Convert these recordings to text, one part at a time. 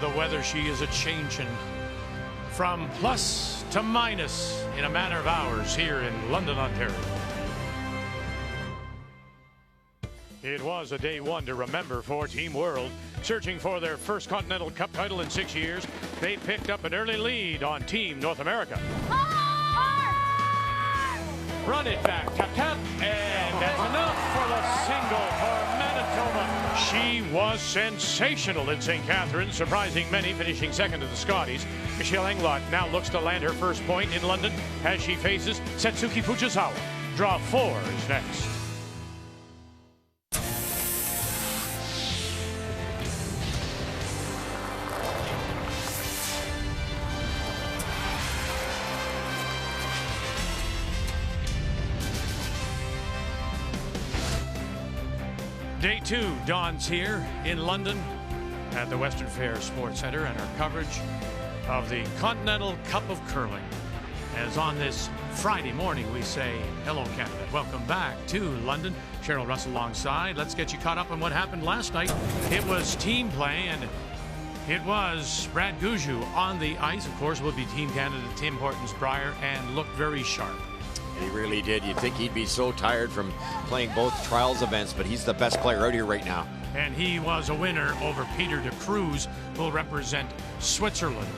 the weather, she is a changing from plus to minus in a matter of hours here in London, Ontario. It was a day one to remember for Team World. Searching for their first Continental Cup title in 6 years, they picked up an early lead on Team North America. Run it back, tap tap, and that's enough for the single for Manitoba. She was sensational in St. Catharines, surprising many, finishing second to the Scotties. Michelle Englot now looks to land her first point in London as she faces Satsuki Fujisawa. Draw 4 is next. Day 2 dawns here in London at the Western Fair Sports Centre, and our coverage of the Continental Cup of Curling. As on this Friday morning we say, hello Canada, welcome back to London. Cheryl Russell alongside. Let's get you caught up on what happened last night. It was team play, and it was Brad Gushue on the ice. Of course, will be Team Canada, Tim Hortons-Brier, and looked very sharp. He really did. You'd think he'd be so tired from playing both trials events, but he's the best player out here right now. And he was a winner over Peter de Cruz, who will represent Switzerland.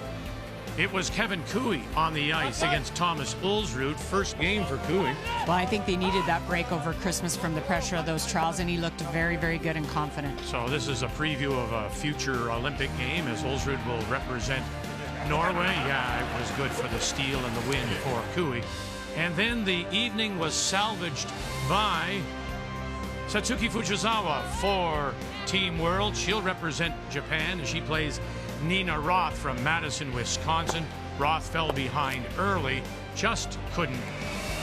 It was Kevin Cooey on the ice against Thomas Ulsrud. First game for Cooey. Well, I think they needed that break over Christmas from the pressure of those trials, and he looked very, very good and confident. So this is a preview of a future Olympic game as Ulsrud will represent Norway. Yeah, it was good for the steal and the win for Cooey. And then the evening was salvaged by Satsuki Fujisawa for Team World. She'll represent Japan as she plays Nina Roth from Madison, Wisconsin. Roth fell behind early, just couldn't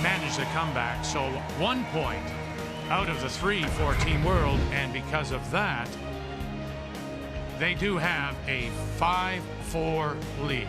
manage the comeback. So 1 point out of the 3 for Team World, and because of that, they do have a 5-4 lead.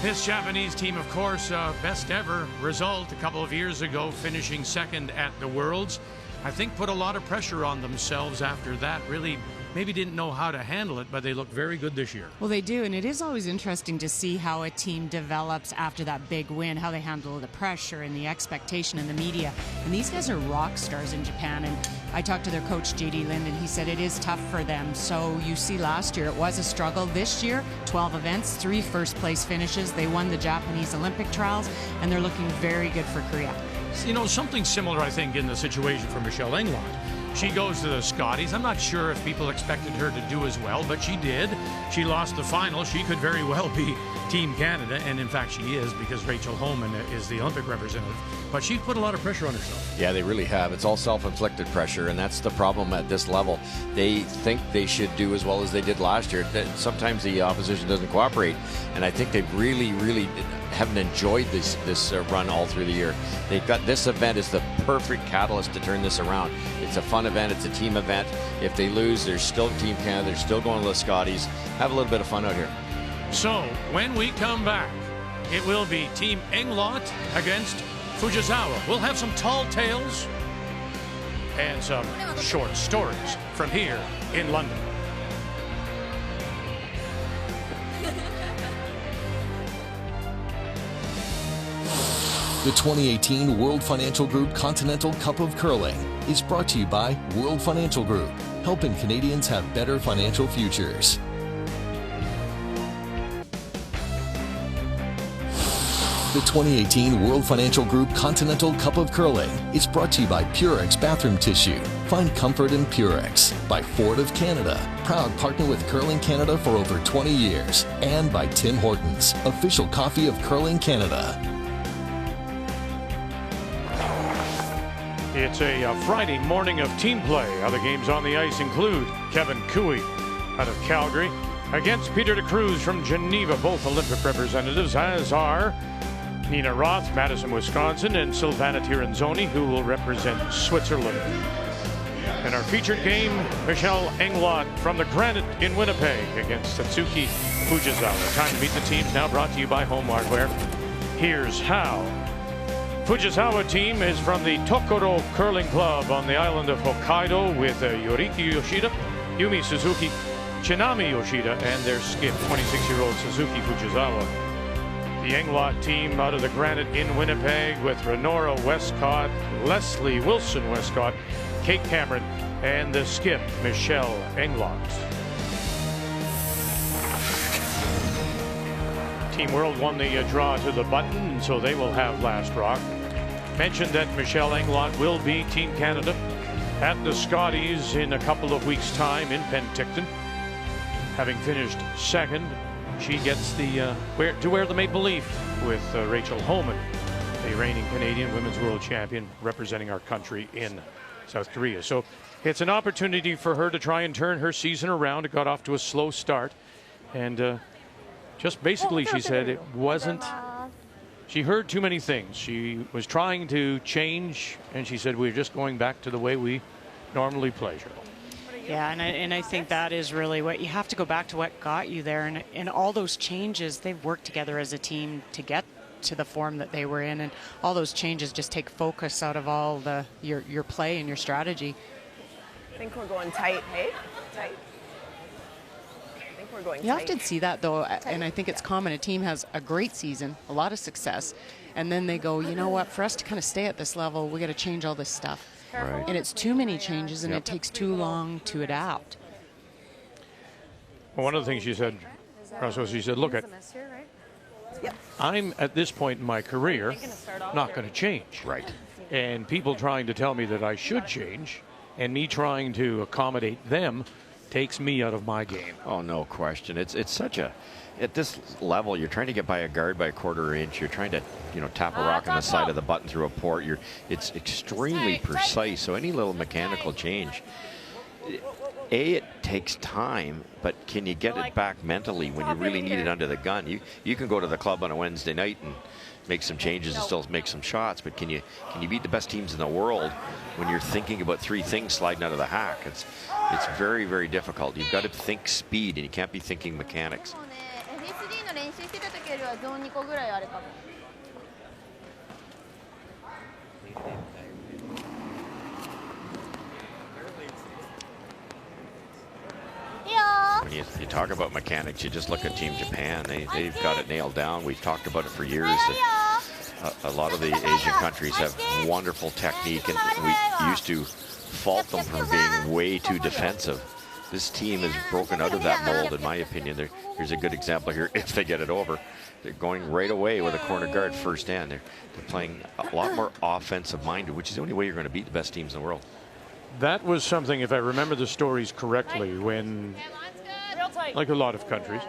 This Japanese team, of course, best ever result a couple of years ago, finishing second at the Worlds. I think put a lot of pressure on themselves after that. Really, maybe didn't know how to handle it, but they look very good this year. Well, they do, and it is always interesting to see how a team develops after that big win, how they handle the pressure and the expectation in the media. And these guys are rock stars in Japan, and I talked to their coach, J.D. Linden. He said it is tough for them. So you see last year it was a struggle. This year, 12 events, 3 first-place finishes. They won the Japanese Olympic trials, and they're looking very good for Korea. You know, something similar, I think, in the situation for Michelle Englot. She goes to the Scotties. I'm not sure if people expected her to do as well, but she did. She lost the final. She could very well be Team Canada, and in fact she is, because Rachel Homan is the Olympic representative. But she put a lot of pressure on herself. Yeah, they really have. It's all self-inflicted pressure, and that's the problem at this level. They think they should do as well as they did last year. Sometimes the opposition doesn't cooperate, and I think they've really haven't enjoyed this run all through the year. They've got this event is the perfect catalyst to turn this around. It's a fun event. It's a team event. If they lose, they're still Team Canada. They're still going to the Scotties. Have a little bit of fun out here. So when we come back, it will be Team Englot against Fujisawa. We'll have some tall tales and some short stories from here in London. The 2018 World Financial Group Continental Cup of Curling is brought to you by World Financial Group, helping Canadians have better financial futures. The 2018 World Financial Group Continental Cup of Curling is brought to you by Purex Bathroom Tissue. Find comfort in Purex. By Ford of Canada, proud partner with Curling Canada for over 20 years. And by Tim Hortons, official coffee of Curling Canada. It's a Friday morning of team play. Other games on the ice include Kevin Cooey out of Calgary against Peter de Cruz from Geneva, both Olympic representatives, as are Nina Roth, Madison, Wisconsin, and Silvana Tiranzoni, who will represent Switzerland. In our featured game, Michelle Englot from the Granite in Winnipeg against Satsuki Fujisawa. Time to meet the teams, now brought to you by Home Hardware. Here's how. Fujisawa team is from the Tokoro Curling Club on the island of Hokkaido with Yoriki Yoshida, Yumi Suzuki, Chinami Yoshida and their skip, 26-year-old Suzuki Fujisawa. The Englot team out of the Granite in Winnipeg with Renora Westcott, Leslie Wilson Westcott, Kate Cameron, and the skip, Michelle Englot. Team World won the draw to the button, so they will have last rock. Mentioned that Michelle Englot will be Team Canada at the Scotties in a couple of weeks' time in Penticton. Having finished second, she gets the to wear the maple leaf with Rachel Homan, a reigning Canadian women's world champion representing our country in South Korea. So it's an opportunity for her to try and turn her season around. It got off to a slow start, and just basically she said it wasn't, she heard too many things. She was trying to change, and she said we're just going back to the way we normally play. Yeah, and I think that is really what you have to go back to, what got you there, and all those changes, they've worked together as a team to get to the form that they were in, and all those changes just take focus out of all your play and your strategy. I think we're going tight, hey? Tight. I think we're going You tight. often see that, though, and I think it's common. A team has a great season, a lot of success, and then they go, you know what, for us to kind of stay at this level, we got to change all this stuff. Right. And it's too many changes, and it takes too long to adapt. Well, one of the things she said, Russell, she said, look, I'm at this point in my career not going to change. Right. And people trying to tell me that I should change, and me trying to accommodate them, takes me out of my game. Oh, no question. It's such a, at this level, you're trying to get by a guard by a quarter inch. You're trying to, tap a rock on the side of the button through a port. It's extremely precise. So any little mechanical change, it takes time, but can you get it back mentally when you really need it under the gun? You can go to the club on a Wednesday night and make some changes and still make some shots, but can you beat the best teams in the world when you're thinking about three things sliding out of the hack? It's very, very difficult. You've got to think speed, and you can't be thinking mechanics. When you talk about mechanics, you just look at Team Japan. They've got it nailed down. We've talked about it for years. A lot of the Asian countries have wonderful technique, and we used to fault them for being way too defensive. This team has broken out of that mold, in my opinion. Here's a good example here. If they get it over, they're going right away with a corner guard first hand. They're playing a lot more offensive minded, which is the only way you're going to beat the best teams in the world. That was something, if I remember the stories correctly, when, like a lot of countries,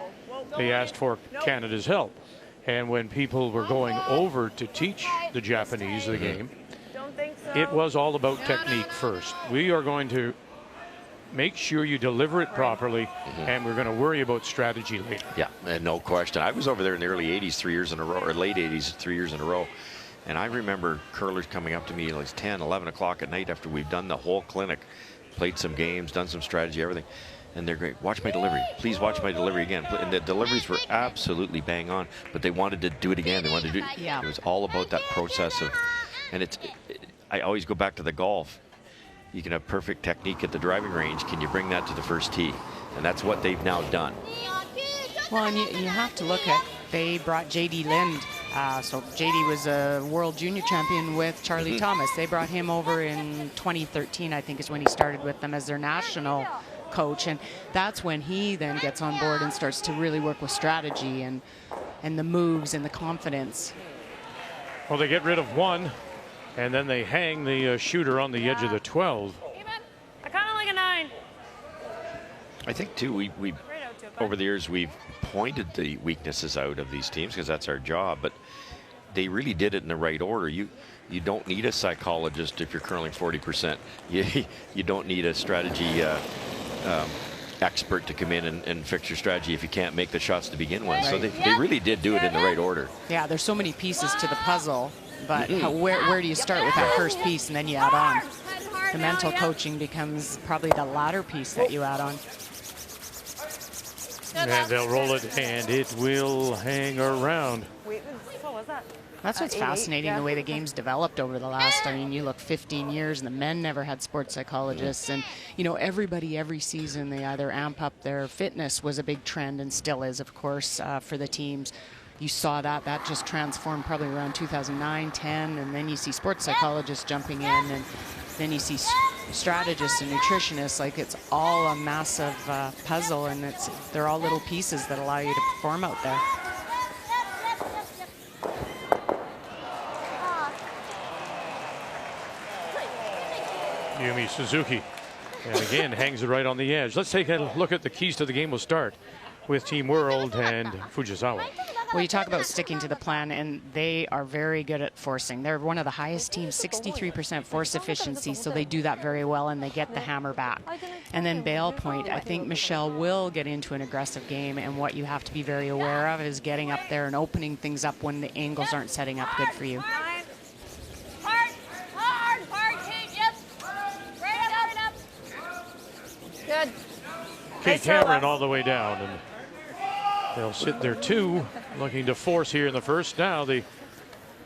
they asked for Canada's help. And when people were going over to teach the Japanese the game, it was all about technique first. We are going to make sure you deliver it properly, and we're going to worry about strategy later. Yeah, and no question. I was over there in the early 80s 3 years in a row, or late 80s 3 years in a row. And I remember curlers coming up to me like 10, 11 o'clock at night after we've done the whole clinic, played some games, done some strategy, everything. And they're great. Watch my delivery. Please watch my delivery again. And the deliveries were absolutely bang on, but they wanted to do it again. They wanted to do it. Yeah. It was all about that process of, and I always go back to the golf. You can have perfect technique at the driving range. Can you bring that to the first tee? And that's what they've now done. Well, and you have to look at, they brought J.D. Lind. So J.D. was a world junior champion with Charlie Thomas. They brought him over in 2013, I think is when he started with them as their national coach. And that's when he then gets on board and starts to really work with strategy and the moves and the confidence. Well, they get rid of one, and then they hang the shooter on the edge of the 12. I kind of like a 9. I think, too, we over the years, we've pointed the weaknesses out of these teams because that's our job, but they really did it in the right order. You don't need a psychologist if you're curling 40%. You don't need a strategy expert to come in and fix your strategy if you can't make the shots to begin with. Right. So they really did do it in the right order. Yeah, there's so many pieces to the puzzle, but where do you start with that first piece and then you add on? The mental coaching becomes probably the latter piece that you add on. And they'll roll it, and it will hang around. Wait, what was that? That's what's 8-8, fascinating, yeah. the way the game's developed over the last, I mean, you look 15 years, and the men never had sports psychologists. And, you know, everybody, every season, they either amp up their fitness was a big trend, and still is, of course, for the teams. You saw that just transformed probably around 2009, 10, and then you see sports psychologists jumping in, and then you see strategists and nutritionists. Like, it's all a massive puzzle, and they're all little pieces that allow you to perform out there. Yumi Suzuki, and again hangs it right on the edge. Let's take a look at the keys to the game. We'll start with Team World and Fujisawa. Well, you talk about sticking to the plan, and they are very good at forcing. They're one of the highest teams, 63% force efficiency, so they do that very well, and they get the hammer back. And then bail point, I think Michelle will get into an aggressive game, and what you have to be very aware of is getting up there and opening things up when the angles aren't setting up good for you. Good. Kate Cameron all the way down, and they'll sit there too, looking to force here in the first. Now the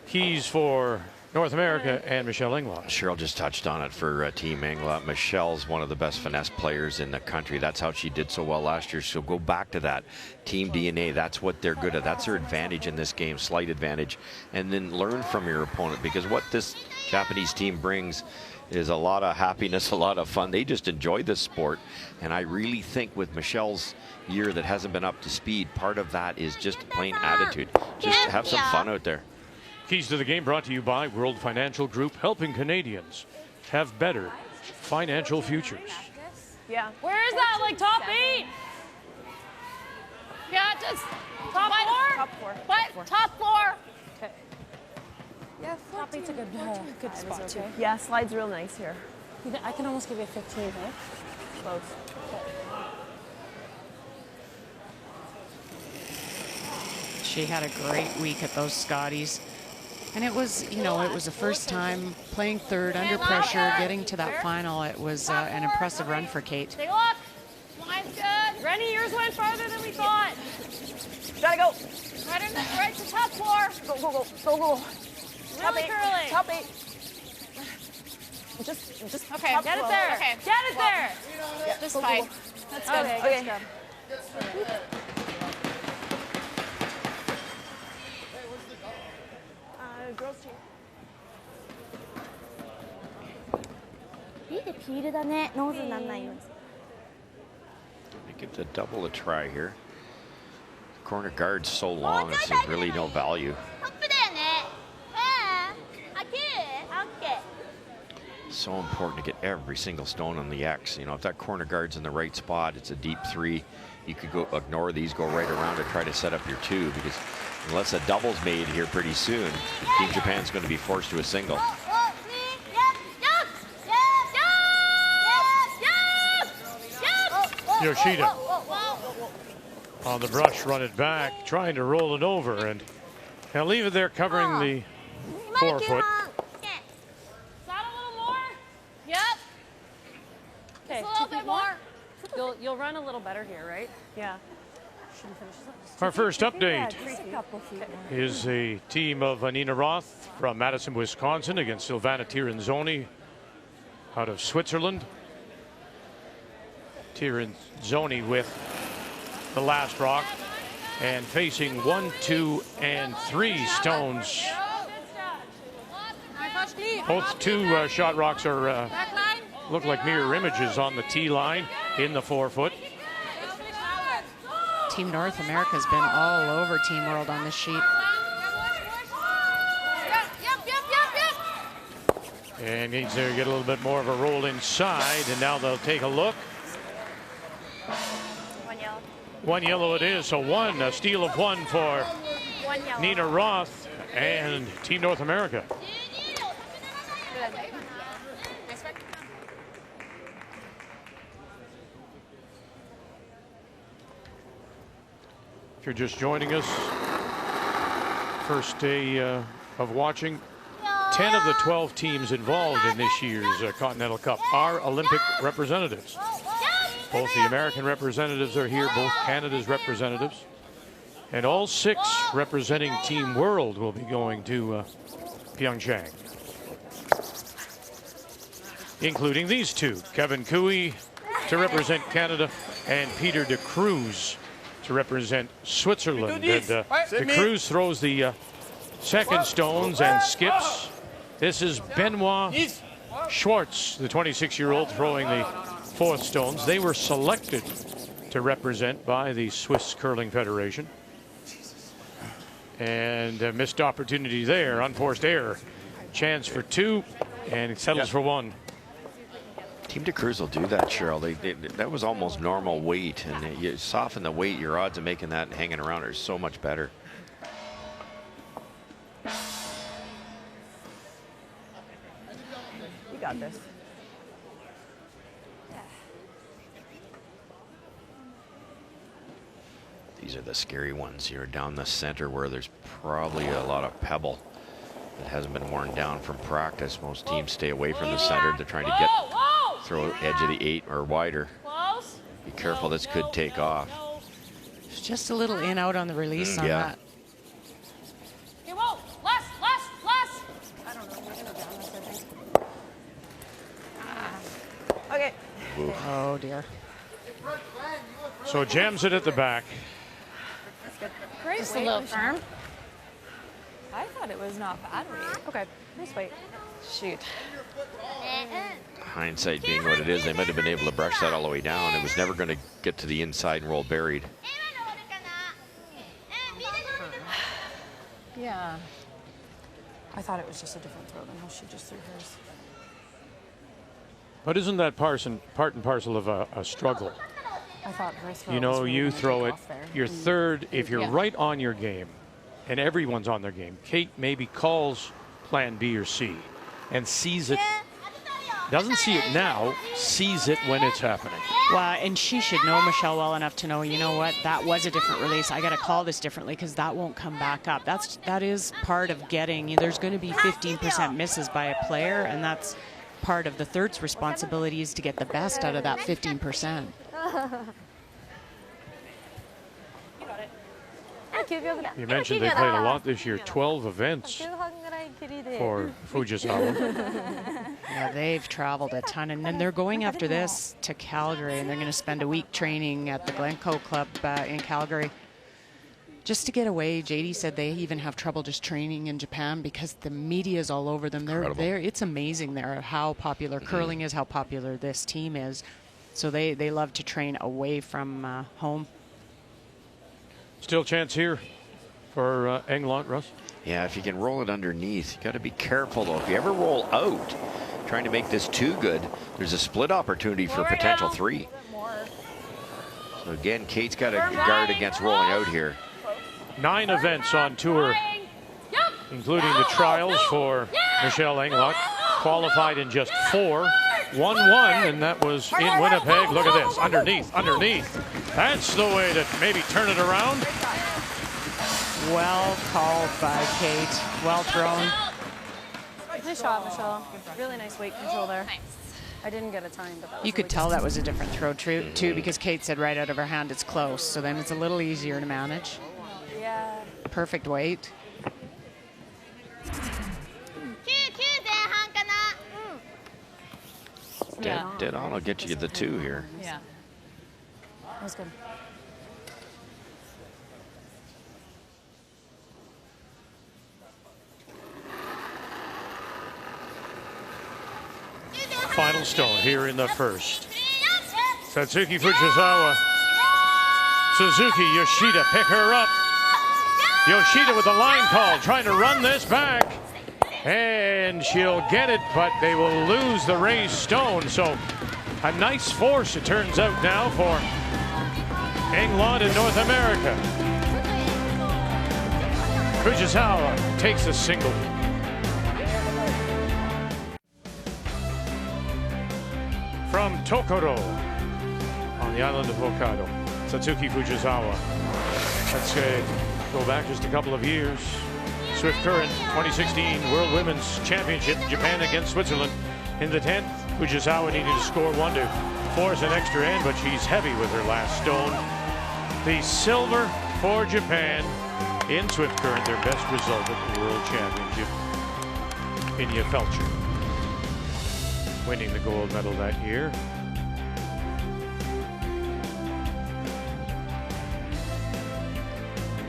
keys for North America and Michelle Englot. Cheryl just touched on it for Team Englot. Michelle's one of the best finesse players in the country. That's how she did so well last year. So go back to that team DNA. That's what they're good at. That's their advantage in this game, slight advantage. And then learn from your opponent, because what this Japanese team brings is a lot of happiness, a lot of fun. They just enjoy this sport. And I really think with Michelle's year that hasn't been up to speed, part of that is just plain attitude. Just have some fun out there. Keys to the game brought to you by World Financial Group, helping Canadians have better financial futures. Yeah. Where is that? Like top 8? Yeah, just top 4? Top 4. What? Top 4. Okay. Yeah, top 8's a good spot too. Yeah, slide's real nice here. I can almost give you a 15, right? Close. She had a great week at those Scotties. And it was, you know, it was the first time playing third under pressure, getting to that final. It was an impressive run for Kate. Take a look. Mine's good. Rennie, yours went farther than we thought. Gotta go. Right to top 4. Go. Really curly. Top 8. Just Okay, top get it 12. there. Okay. Get it there. Yeah, Just go. fight. That's good. Okay. Good. Girls team. いいね、ピールだね。ノーズにならないように。 Get the double a try here. Corner guard's so long, it's really no value. トップだよね。So important to get every single stone on the X. You know, if that corner guard's in the right spot, it's a deep 3. You could go ignore these, go right around and try to set up your 2, because unless a double's made here pretty soon, Team Japan's going to be forced to a single. Yoshida on the brush, run it back, trying to roll it over, and they'll leave it there covering the 4-foot. Yep. Okay. Just a little bit more. You'll run a little better here, right? Yeah. Our first update is a team of Nina Roth from Madison, Wisconsin against Silvana Tirinzoni out of Switzerland. Tirinzoni with the last rock and facing 1, 2, and 3 stones. Both 2 shot rocks are look like mirror images on the tee line in the 4-foot. Team North America's been all over Team World on this sheet. And needs to get a little bit more of a roll inside, and now they'll take a look. 1 yellow. 1 yellow it is, so a steal of 1 for 1 yellow. Nina Roth and Team North America. If you're just joining us, first day of watching, 10 of the 12 teams involved in this year's Continental Cup are Olympic representatives. Both the American representatives are here, both Canada's representatives. And all 6 representing Team World will be going to Pyeongchang, including these 2, Kevin Cooey to represent Canada and Peter de Cruz to represent Switzerland. And de Cruz throws the second stones and skips. This is Benoit Schwartz, the 26-year-old, throwing the 4th stones. They were selected to represent by the Swiss Curling Federation. And a missed opportunity there, unforced error. Chance for 2, and it settles for 1. Team de Cruz will do that, Cheryl. That was almost normal weight, and you soften the weight, your odds of making that and hanging around are so much better. You got this. These are the scary ones. You're down the center where there's probably a lot of pebble that hasn't been worn down from practice. Most teams stay away from the center. They're trying to throw edge of the 8 or wider. Be careful, this could take off. It's just a little in out on the release on that. I don't know. We're gonna down this, I think. Okay. Oof. Oh dear. So jams it at the back. Great Just weight. a little firm. I thought it was not bad weight. Okay, nice weight. Shoot. Hindsight being what it is, they might have been able to brush that all the way down. It was never going to get to the inside and roll buried. Yeah. I thought it was just a different throw than how she just threw hers. But isn't that part and parcel of a struggle? I thought her throw You know, was really you gonna throw take it, off there. your third, if you're Yeah. right on your game, and everyone's on their game, Kate maybe calls plan B or C and sees it, doesn't see it now, sees it when it's happening. Well, and she should know Michelle well enough to know, you know what, that was a different release. I got to call this differently because that won't come back up. That is part of getting, there's going to be 15% misses by a player, and that's part of the third's responsibility is to get the best out of that 15%. You mentioned they played a lot this year, 12 events for Fujisawa. Yeah, they've traveled a ton, and then they're going after this to Calgary, and they're going to spend a week training at the Glencoe Club in Calgary. Just to get away. JD said they even have trouble just training in Japan because the media is all over them. They're it's amazing there how popular curling is, how popular this team is. So they love to train away from home. Still chance here for Englot, Russ. Yeah, if you can roll it underneath, you got to be careful though. If you ever roll out, trying to make this too good, there's a split opportunity for potential 3. So again, Kate's got to guard against rolling out here. 9 events on tour, including the trials for Michelle Englot. Qualified in just 4. 1-1, and that was in Winnipeg. Look at this, underneath. That's the way to maybe turn it around. Well called by Kate. Well thrown. Nice shot, Michelle. Really nice weight control there. Nice. I didn't get a time, but that was You could tell that was a different throw too, because Kate said right out of her hand it's close, so then it's a little easier to manage. Yeah. Perfect weight. Dead on will get you the 2 here. Yeah. That was good. Final stone here in the first. Satsuki Fujisawa. Suzuki Yoshida pick her up. Yoshida with the line call, trying to run this back. And she'll get it, but they will lose the raised stone. So a nice force, it turns out now, for Englot in North America. Fujisawa takes a single. From Tokoro on the island of Hokkaido, Satsuki Fujisawa. Let's go back just a couple of years. Swift Current 2016 World Women's Championship, Japan against Switzerland. In the 10th, Fujisawa needed to score 1 to force an extra end, but she's heavy with her last stone. The silver for Japan in swift current, their best result at the World Championship. Inya Felcher winning the gold medal that year.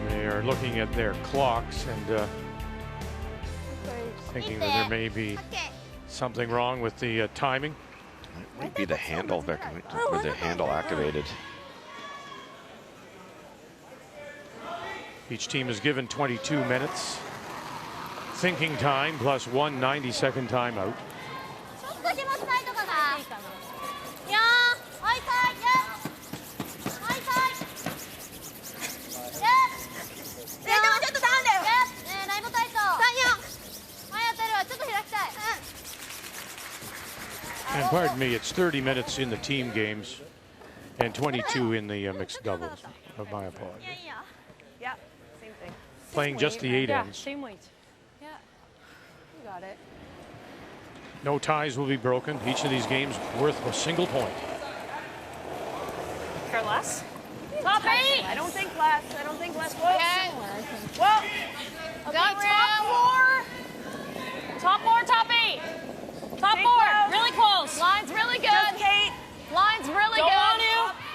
They are looking at their clocks and thinking that there may be something wrong with the timing. It might be the handle, with the handle activated. Each team is given 22 minutes. Thinking time plus 1 90-second timeout. And pardon me, it's 30 minutes in the team games and 22 in the mixed doubles. My apologies. Yeah, same thing. Playing just the 8 ends. Same weight. Yeah, you got it. No ties will be broken. Each of these games worth a single point. Care less? Top 8! I don't think less. I don't think less. Whoa. Okay. Whoa. Okay, top 4, top 8. Top Kate 4, Wells. really close. Line's really good. Just Kate. Line's really Don't good. want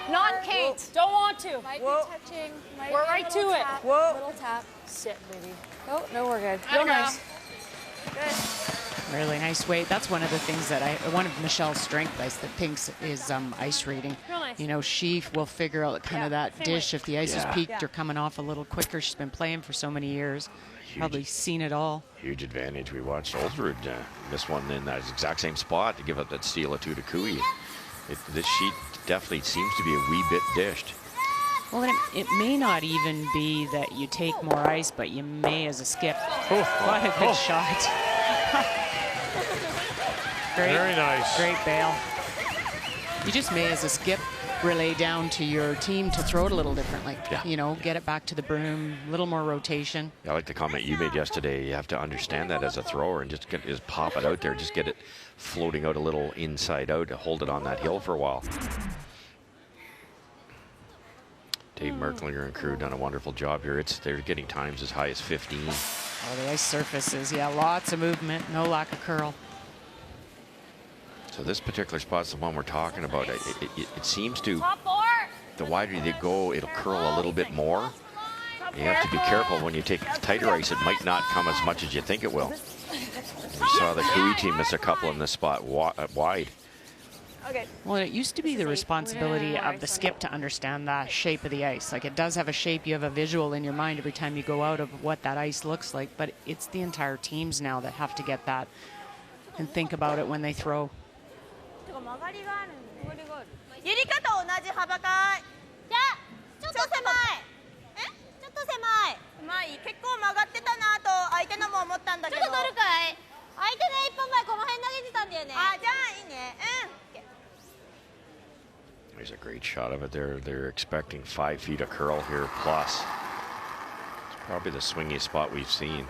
to. Not Kate. Don't want to. Might Whoa. be touching. Might We're be a right little to it. tap, Whoa. Little tap. Sit, baby. Oh, no, we're good. Real Real nice. Really nice weight. That's one of the things that one of Michelle's strength, the pinks, is ice reading. Real nice. You know, she will figure out kind of that same dish way. if the ice is Yeah. peaked or coming off a little quicker. She's been playing for so many years. Probably seen it all. Huge advantage. We watched Olsrud miss one in that exact same spot to give up that steal of 2 to Kui. This sheet definitely seems to be a wee bit dished. Well, and it may not even be that you take more ice, but you may as a skip. Oh, What a good shot. Great, very nice. Great bail. You just may as a skip relay down to your team to throw it a little differently. Yeah. You know, get it back to the broom, a little more rotation. I like the comment you made yesterday. You have to understand that as a thrower and just pop it out there. Just get it floating out a little inside out to hold it on that hill for a while. Dave Merklinger and crew done a wonderful job here. They're getting times as high as 15. Oh, the ice surfaces, yeah, lots of movement, no lack of curl. So this particular spot's the one we're talking about. It seems to, Top 4. the wider they go, it'll curl a little bit more. You have to be careful when you take tighter ice. It might not come as much as you think it will. We saw the Kui team miss a couple in this spot wide. Okay. Well, it used to be the responsibility of the skip to understand the shape of the ice. Like, it does have a shape. You have a visual in your mind every time you go out of what that ice looks like. But it's the entire teams now that have to get that and think about it when they throw. ゆりかと同じ幅かい。じゃあちょっと狭い。え？ちょっと狭い。狭い。結構曲がってたなと相手のも思ったんだけど。ちょっと取るかい。相手ね一本前この辺投げてたんだよね。あ、じゃあいいね。うん。 There's a great shot of it there. They're expecting 5 feet of curl here plus. It's probably the swingiest spot we've seen. いいよ。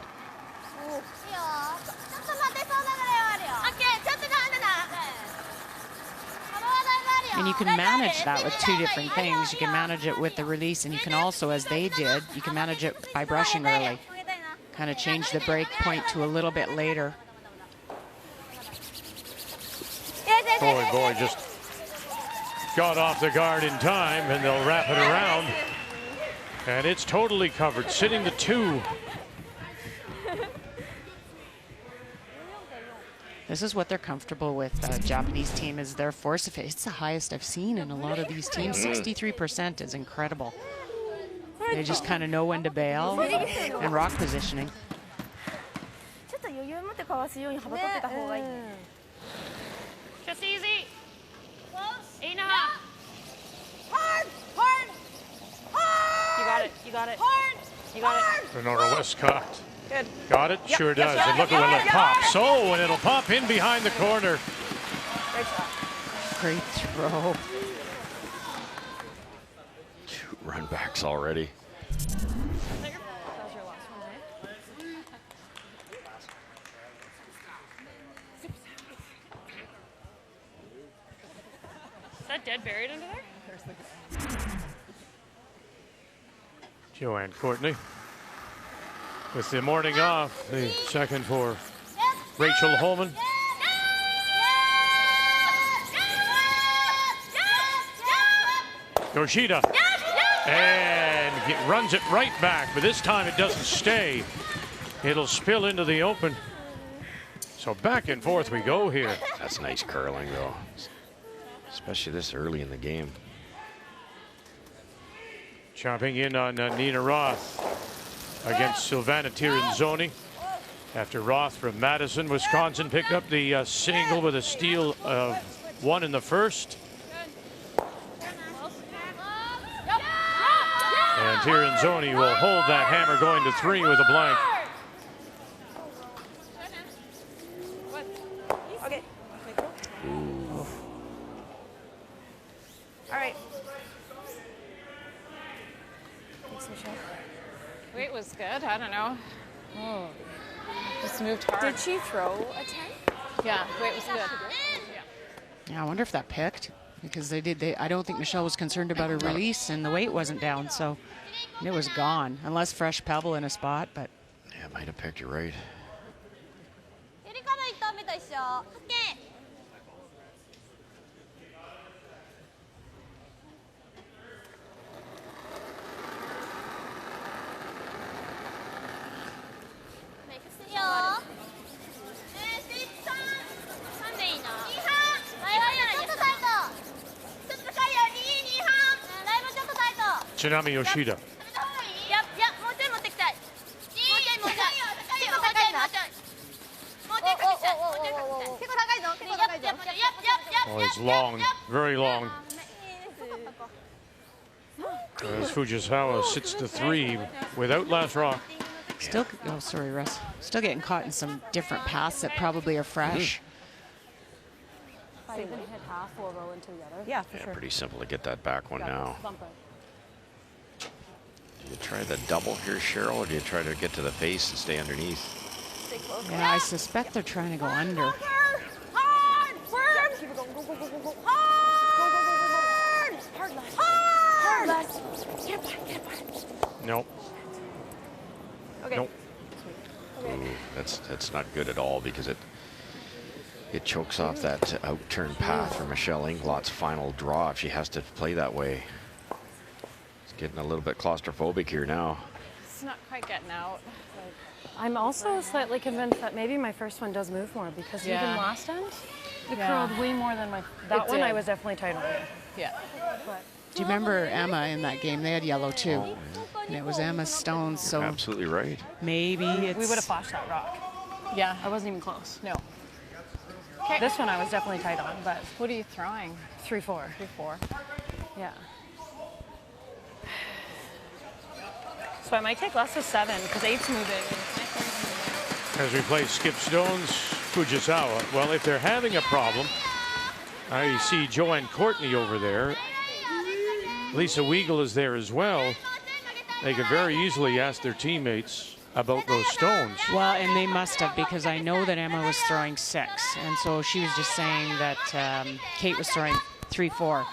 ちょっと待てそうなぐらいはあるよ。オッケー。ちょっとなんだな。 And you can manage that with 2 different things. You can manage it with the release, and you can also, as they did, you can manage it by brushing early. Kind of change the break point to a little bit later. Boy, just got off the guard in time, and they'll wrap it around. And it's totally covered, sitting to 2. This is what they're comfortable with. The Japanese team is their force. It's the highest I've seen in a lot of these teams. 63% is incredible. They just kind of know when to bail and rock positioning. ちょっと余裕持ってかわすように幅取ってた方がいいね。 Just easy. 8.5. Hard, hard, You got it. You got it. hard. You got it. Renora Westcott. Good. Got it? Yep, Sure yep, does. yep, And look yep, at when yep, it yep. pops. Oh, and it'll pop in behind the corner. Great shot. Great throw. 2 run backs already. That was your last one, eh? Set Joanne Courtney with the morning off. The second for Rachel Holman. Yoshida. And runs it right back, but this time it doesn't stay. It'll spill into the open. So back and forth we go here. That's nice curling, though, especially this early in the game. Chopping in on Nina Roth against Silvana Tirinzoni. After Roth from Madison, Wisconsin picked up the single with a steal of 1 in the first. And Tirinzoni will hold that hammer going to 3 with a blank. Okay. All right. Thanks, Michelle. Weight was good. I don't know. Oh, just moved hard. Did she throw a 10? Yeah, weight was good. Yeah, I wonder if that picked, because they did. I don't think Michelle was concerned about her release, and the weight wasn't down, so it was gone, unless fresh pebble in a spot. But yeah, might have picked you right. Tsunami Yoshida. Oh, it's long, very long. As Fujisawa sits to 3 without last rock. still, oh, sorry, Russ. Still getting caught in some different paths that probably are fresh. If I even hit half, we'll roll into the other. Yeah, for Yeah, sure. pretty simple to get that back one now. Bump it. Do you try the double here, Cheryl, or do you try to get to the face and stay underneath? Stay close. Yeah, I suspect they're trying to go under. Hard! Firm! Keep it going. Go, go, go, go, go. Hard! Hard left. Hard! Left. Get by, get by. Nope. Okay. Nope. Ooh, that's not good at all, because it chokes off that out-turn path for Michelle Englot's final draw if she has to play that way. It's getting a little bit claustrophobic here now. It's not quite getting out. I'm also slightly convinced that maybe my first one does move more, because even last end, it curled way more than that one. I was definitely tight on it. Yeah. But Do you remember Emma in that game? They had yellow too. Oh, And it was Emma's stones, so absolutely right. maybe it's... we would have flashed that rock. Yeah. I wasn't even close. No. This one I was definitely tight on, but what are you throwing? 3-4. 3-4. Yeah. So I might take less of 7, because 8's moving. As we play Skip Stones, Fujisawa. Well, if they're having a problem, I see Joanne Courtney over there. Lisa Weigel is there as well. They could very easily ask their teammates about those stones. Well, and they must have, because I know that Emma was throwing 6, and so she was just saying that Kate was throwing 3-4.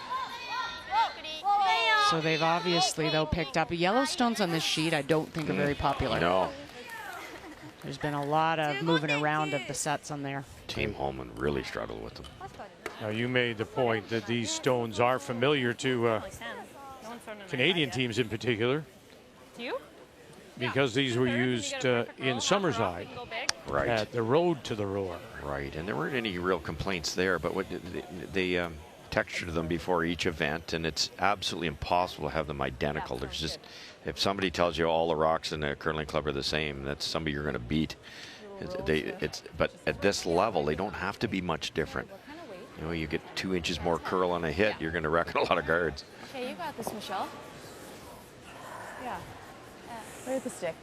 So they've obviously, though, picked up. Yellowstones on this sheet I don't think are very popular. No. There's been a lot of moving around of the sets on there. Team Holman really struggled with them. Now, you made the point that these stones are familiar to Canadian teams in particular, Do you? because these were used in Summerside Right. at the Road to the Roar. Right, and there weren't any real complaints there, but what they textured them before each event, and it's absolutely impossible to have them identical. There's just, if somebody tells you all the rocks in a curling club are the same, that's somebody you're going to beat. But at this level, they don't have to be much different. You know, you get 2 inches more curl on a hit, you're going to wreck a lot of guards. Okay, you got this, Michelle. Yeah. Right at the stick.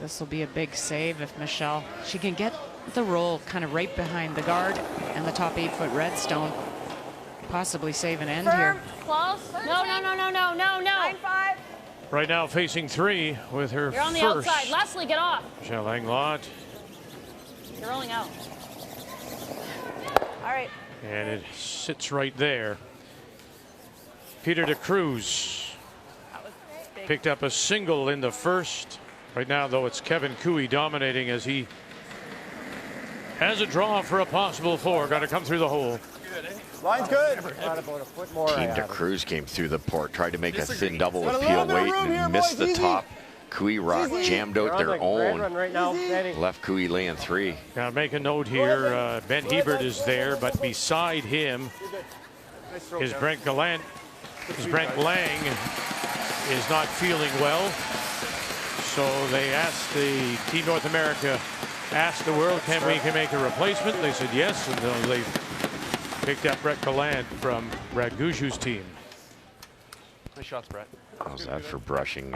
This will be a big save if Michelle, she can get the roll kind of right behind the guard and the top 8-foot redstone. Possibly save an end here. Close. No, no, no, no, no, no, no. 9-5. Right now facing 3 with her You're on the first. outside. Leslie, get off. Michelle Englot. You're rolling out. All right. And it sits right there. Peter de Cruz picked up a single in the first. Right now, though, it's Kevin Cooey dominating as he has a draw for a possible 4. Got to come through the hole. Line's good. Team de Cruz came through the port, tried to make a thin double with Peel Weight and missed the top. Cooey rock jammed out their own. Left Cooey laying 3. Now make a note here. Ben Hebert is there, but beside him is Brent Gallant. Brent Lang is not feeling well. So they asked the Team North America, asked the world, can we make a replacement? They said yes, and they picked up Brett Gallant from Brad Gushew's team. Nice shots, Brett. How's that for brushing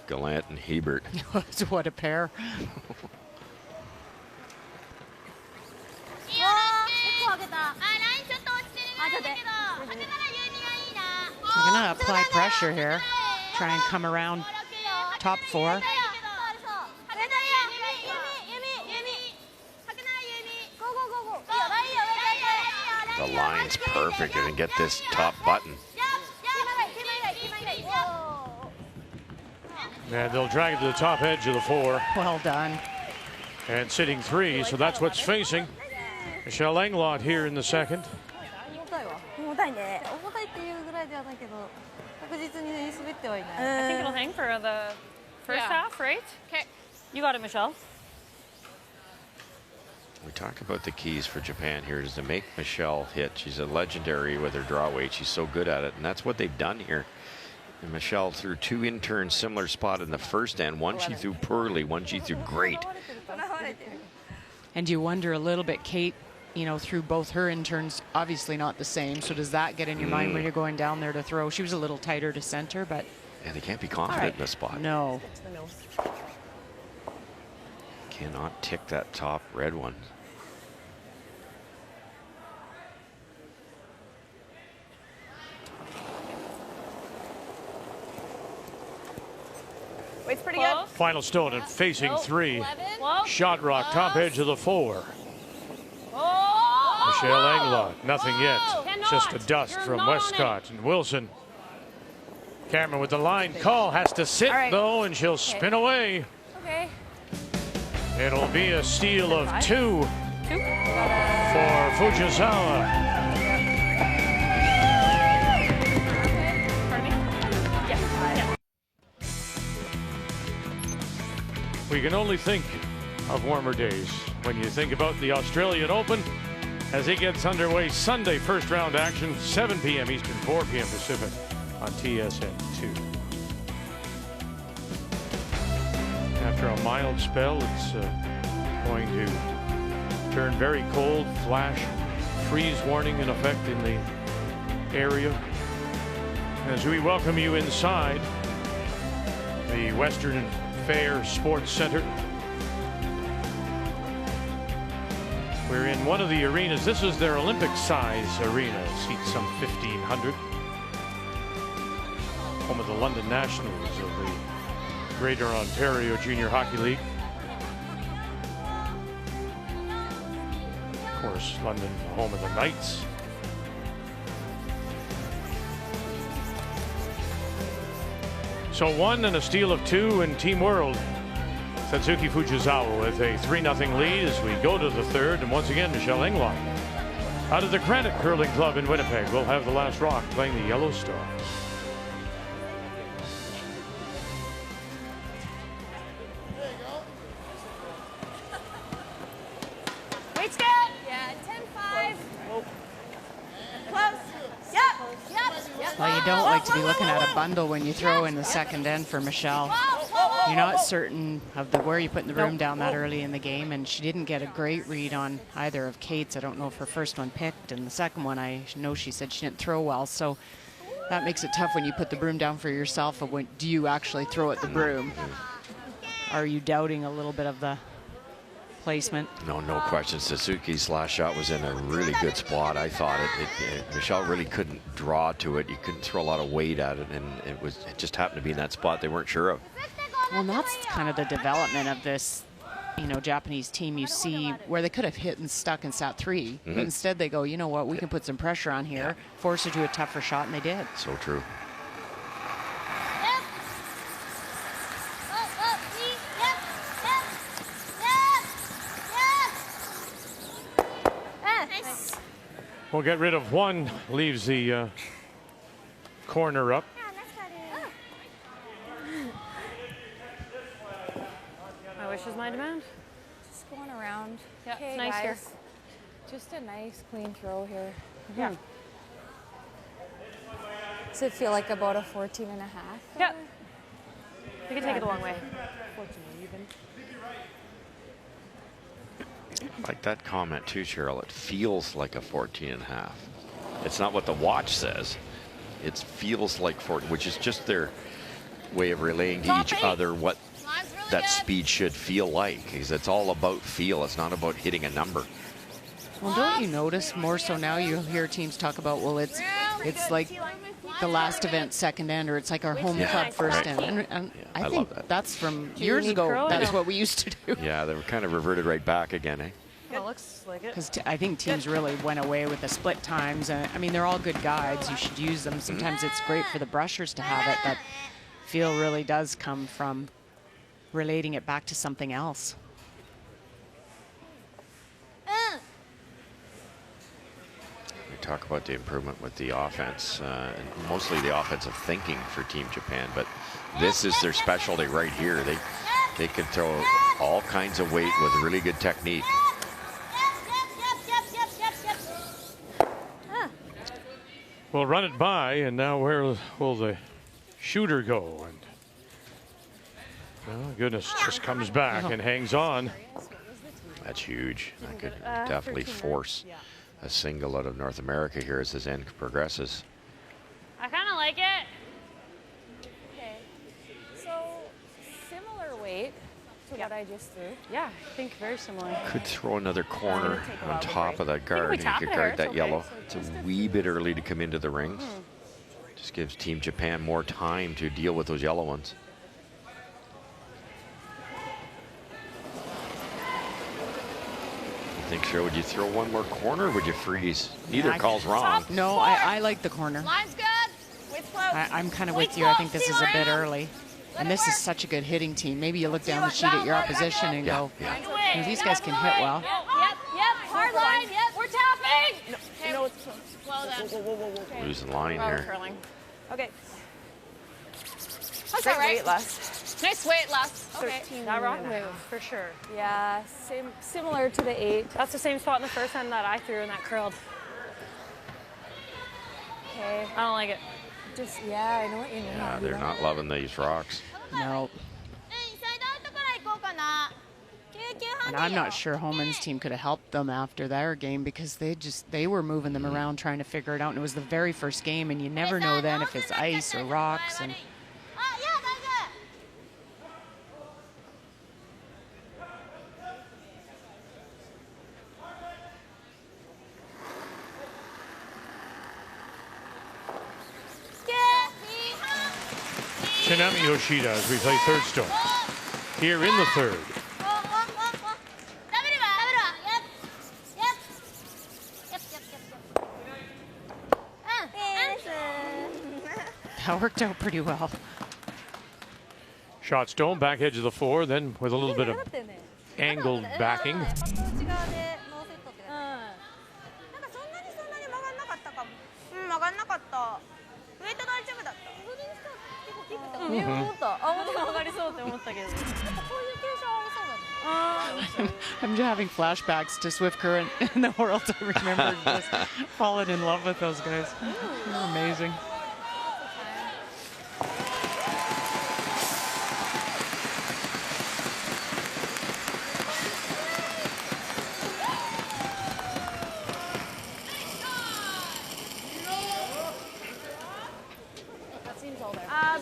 Gallant and Hebert? What a pair. You're going to apply pressure here. Try and come around top 4. The line's perfect and get this top button. And they'll drag it to the top edge of the 4. Well done. And sitting 3, so that's what's facing Michelle Englot here in the second. I think it'll hang for the first half, right? Okay. You got it, Michelle. We talk about the keys for Japan here is to make Michelle hit. She's a legendary with her draw weight. She's so good at it, and that's what they've done here. And Michelle threw 2 interns similar spot in the first end. One she threw poorly, one she threw great. And you wonder a little bit, Kate, you know, threw both her interns, obviously not the same. So does that get in your mind when you're going down there to throw? She was a little tighter to center, but. Yeah, they can't be confident in this spot. No. Cannot tick that top red one. Weight's pretty good. Final stone and facing 3. Shot rock, top edge of the 4. Michelle Englot, nothing yet. Just a dust from Westcott and Wilson. Cameron with the line call, has to sit though, and she'll spin away. Okay. It'll be a steal of 2 for Fujisawa. We can only think of warmer days when you think about the Australian Open as it gets underway Sunday. First round action, 7 p.m. Eastern, 4 p.m. Pacific on TSN2. After a mild spell, it's going to turn very cold, flash, freeze warning in effect in the area. As we welcome you inside the Western Fair Sports Center. We're in one of the arenas. This is their Olympic size arena. It seats some 1,500. Home of the London Nationals of the Greater Ontario Junior Hockey League. Of course, London, home of the Knights. So 1 and a steal of 2 in Team World. Satsuki Fujisawa with a 3-0 lead as we go to the 3rd. And once again, Michelle Englot out of the Granite Curling Club in Winnipeg will have the last rock playing the Yellow Star. Weight's good. Yeah, 10-5. Close. Well, you don't like to be looking at a bundle when you throw in the second end for Michelle. You're not certain of where you're putting the room down that early in the game, and she didn't get a great read on either of Kate's. I don't know if her first one picked, and the second one I know she said she didn't throw well, so that makes it tough when you put the broom down for yourself. Of when do you actually throw at the broom? Are you doubting a little bit of the placement? No question. Suzuki's last shot was in a really good spot. I thought Michelle really couldn't draw to it. You couldn't throw a lot of weight at it, and it just happened to be in that spot they weren't sure of. Well, that's kind of the development of this Japanese team you see where they could have hit and stuck in set 3. But instead they go, you know what, we can put some pressure on here, force her to a tougher shot, and they did. So true. We'll get rid of one, leaves the corner up. My wish is my demand. Just going around. Yeah, Okay, it's nice here. guys. Just a nice clean throw here. Yeah. Does it feel like about a 14 and a half? Yeah. You can take it a long way. 14 even. I like that comment too, Cheryl. It feels like a 14.5. It's not what the watch says. It feels like 14, which is just their way of relaying to each other what that speed should feel like. Because it's all about feel. It's not about hitting a number. Well, don't you notice more so now you hear teams talk about, well, it's like the last event second end, or it's like our home club first end. And I think love that. That's from years ago. That's what we used to do. Yeah, they were kind of reverted right back again, eh? Well, it looks like it. Because I think teams really went away with the split times. And I mean, they're all good guides. You should use them. Sometimes it's great for the brushers to have it, but feel really does come from relating it back to something else. We talk about the improvement with the offense, and mostly the offensive thinking for Team Japan, but this is their specialty right here. They can throw all kinds of weight with really good technique. We'll run it by, and now where will the shooter go? And oh goodness, just comes back and hangs on. That's huge. That could definitely force a single out of North America here as this end progresses. I kind of like it. Okay. So, similar weight to what I just threw. Yeah, I think very similar. Could throw another corner on top of that we guard. You tap could it guard there, that it's yellow. okay. It's a wee bit early to come into the rings. Just gives Team Japan more time to deal with those yellow ones. I think, sure, would you throw one more corner or would you freeze? Neither call's wrong. No, I like the corner. Line's good. Wait's close. I'm kind of with you. I think this is a bit early. And this is such a good hitting team. Maybe you look down the sheet at your opposition and go, these guys can hit well. Yep, hard line. Yep, we're tapping. No, it's slow then. Losing line here. Curling. Okay. That's all right. Weight loss. Nice weight loss. Okay. 13 That rock and a half. move, for sure. Yeah, similar to the 8. That's the same spot in the first end that I threw and that curled. Okay. I don't like it. Just, yeah, I know what you mean. Yeah, they're not loving these rocks. No. And I'm not sure Homan's team could have helped them after their game because they were moving them around trying to figure it out. And it was the very first game, and you never know then if it's ice or rocks. And Tsunami Yoshida as we play third stone. Here in the third. that worked out pretty well. Shot stone, back edge of the 4, then with a little bit of angled backing. I'm having flashbacks to Swift Current in the world. I remember just falling in love with those guys. They're amazing.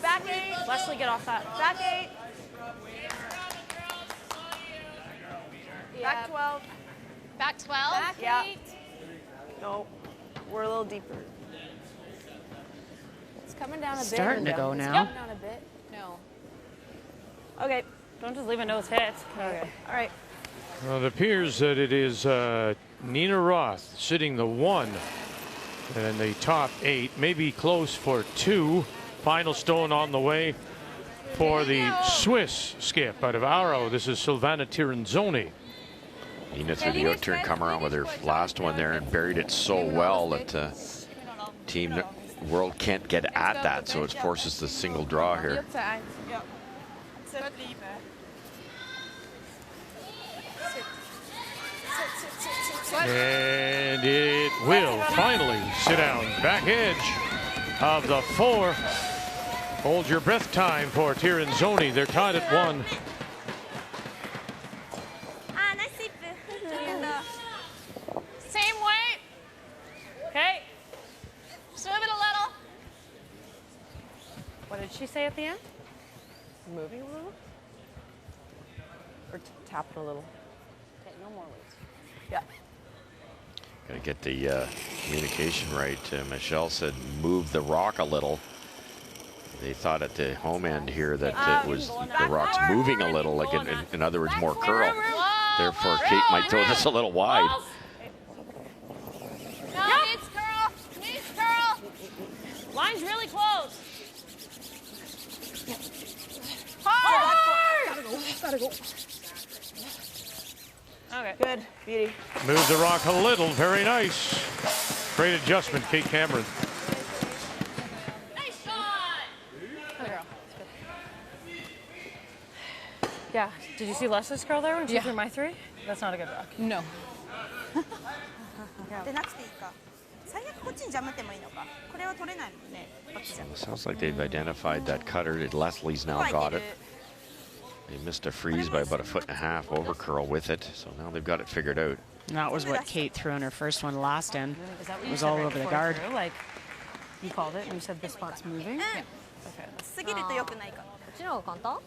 Back 8. Leslie, get off that. Back 8. Back 12. Back 12? Back 8. No, we're a little deeper. It's coming down a bit. Starting to go now. Coming down a bit. No. Okay. Don't just leave a nose hit. Okay. All right. Well, it appears that it is Nina Roth sitting the 1 and the top 8, maybe close for 2. Final stone on the way for the Swiss skip out of Auro. This is Silvana Tirinzoni. Nina threw the out-turn, come around with her last one there and buried it so well that Team World can't get at that, so it forces the single draw here. And it will finally sit down. Back edge of the 4. Hold your breath time for Tirinzoni. They're tied at 1. Nice sweep. Same weight. Okay. Just move it a little. What did she say at the end? Moving a little? Or tap it a little? Okay, no more weights. Yeah. Got to get the communication right. Michelle said move the rock a little. They thought at the home end here that it was the rock's moving a little, like in other words, more curl. Therefore, Kate might throw this a little wide. No, needs curl. Needs curl. Line's really close. Hard. Gotta go. Okay. Good. Beauty. Move the rock a little. Very nice. Great adjustment, Kate Cameron. Nice shot. Good girl. Yeah. Did you see Leslie's curl there when she threw my 3? That's not a good rock. No. でなくていいか。最悪こっちにジャムってもいいのか。これは取れないもんね。こっちじゃ。 Sounds like they've identified that cutter. Leslie's now got it. They missed a freeze by about 1.5 foot over curl with it, so now they've got it figured out. And that was what Kate threw in her first one last end. Is that what It you was said all right over the before guard. threw? Like, you called it and you said this spot's moving? Yeah. Okay. 過ぎると良くないか。こっちの方が簡単？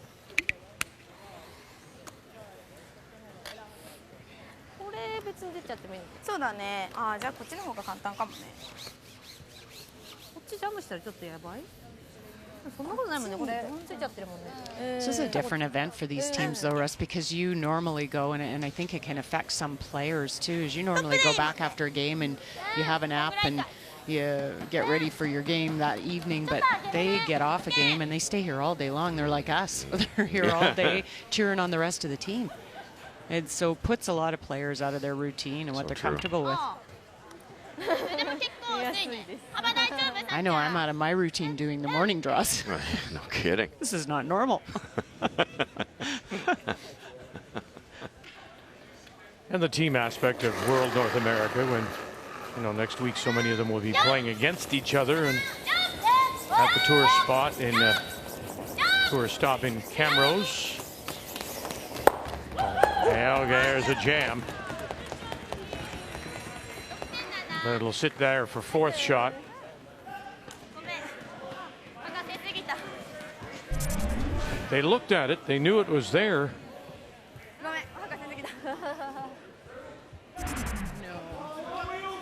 これ別に出ちゃってもいいの？そうだね。じゃあこっちの方が簡単かもね。こっちジャムしたらちょっとやばい？そんなことないもんね。これついちゃってるもんね。This is a different event for these teams, though, Russ, because you normally go, and I think it can affect some players, too, is you normally go back after a game and you have a nap and you get ready for your game that evening, but they get off a game and they stay here all day long. They're like us. They're here all day cheering on the rest of the team. And so puts a lot of players out of their routine and what So they're true. comfortable with. でも結構薄いね。幅大丈夫？ I know I'm out of my routine doing the morning draws. No kidding. This is not normal. And the team aspect of World North America, when, you know, next week so many of them will be playing against each other and at the tour spot in tour stop in Camrose. Well, there's a jam. But it'll sit there for 4th shot. ごめん。任せすぎた。 They looked at it. They knew it was there. ごめん。任せすぎた。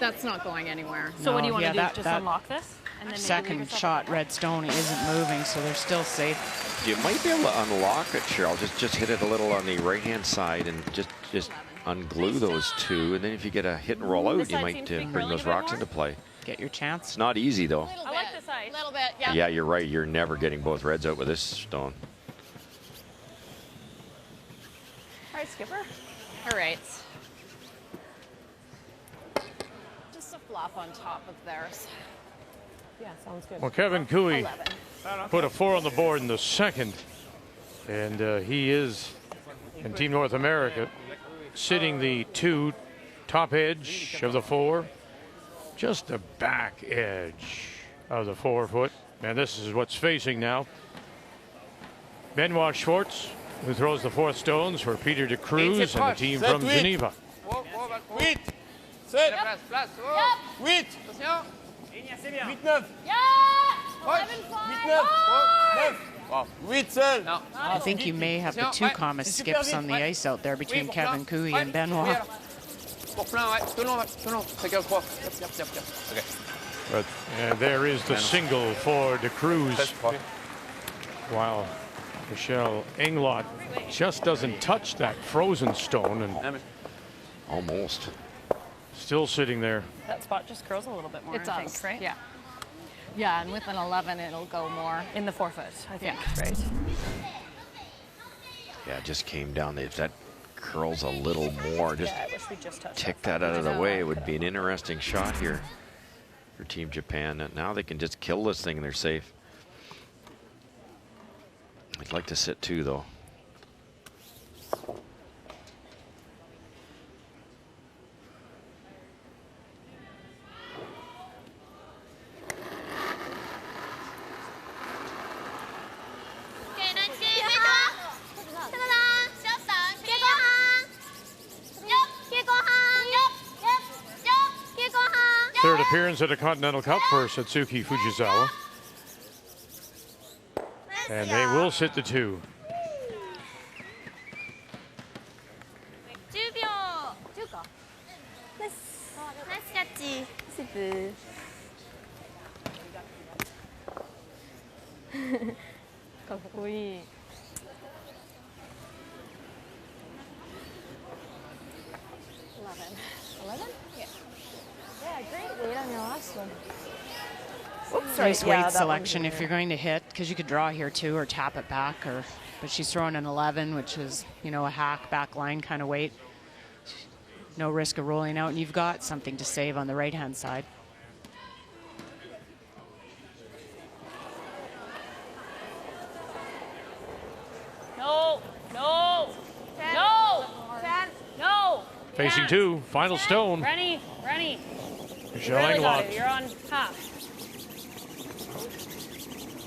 That's not going anywhere. So what do you want to do? that, Just that unlock this? And then maybe leave second yourself shot, a- Redstone isn't moving, so they're still safe. You might be able to unlock it, Cheryl. Just hit it a little on the right-hand side and just unglue those 2. And then if you get a hit and roll out, This you side might seems to be bring curling those a bit rocks more. into play. Get your chance. It's not easy, though. Little I like bit. this ice. Little bit. Yeah. Yeah, you're right. You're never getting both reds out with this stone. All right, skipper. All right. Just a flop on top of theirs. Yeah, sounds good. Well, Kevin Cooey 11. put a 4 on the board in the second. And he is, in Team North America, sitting the 2 top edge of the 4. Just the back edge of the 4 foot. And this is what's facing now. Benoit Schwartz, who throws the 4th stones for Peter de Cruz and the team from Geneva. 8, 7, 8, 8, 9. Yeah. 8 seul. I think you may have the 2 comma skips on the ice out there between Kevin Cooey and Benoit. Pour plein, ouais. Tout le long, tout le long. C'est 15-3. Yep. Okay. But there is the single for de Cruz. 13-3. While Michelle Englot just doesn't touch that frozen stone and almost still sitting there. That spot just curls a little bit more, It I does, think, right? yeah. Yeah, and with an 11, it'll go more. In the forefoot, I think, Yeah. right? Yeah, it just came down. If that curls a little more, just Yeah, I wish we just touched tick that out of the way. It would be an interesting shot here for Team Japan. And now they can just kill this thing and they're safe. I'd like to sit two, though. Third appearance at a Continental Cup for Satsuki Fujisawa. And they will sit the 2. 10秒。10か。ナイスキャッチ。スープ。かっこいい。Nice weight selection if you're going to hit, because you could draw here too or tap it back. But she's throwing an 11, which is, you know, a hack back line kind of weight. No risk of rolling out, and you've got something to save on the right-hand side. No, no, no, no. Facing 2, final stone. Rennie. Michelle Really got Englot. it. You're on top.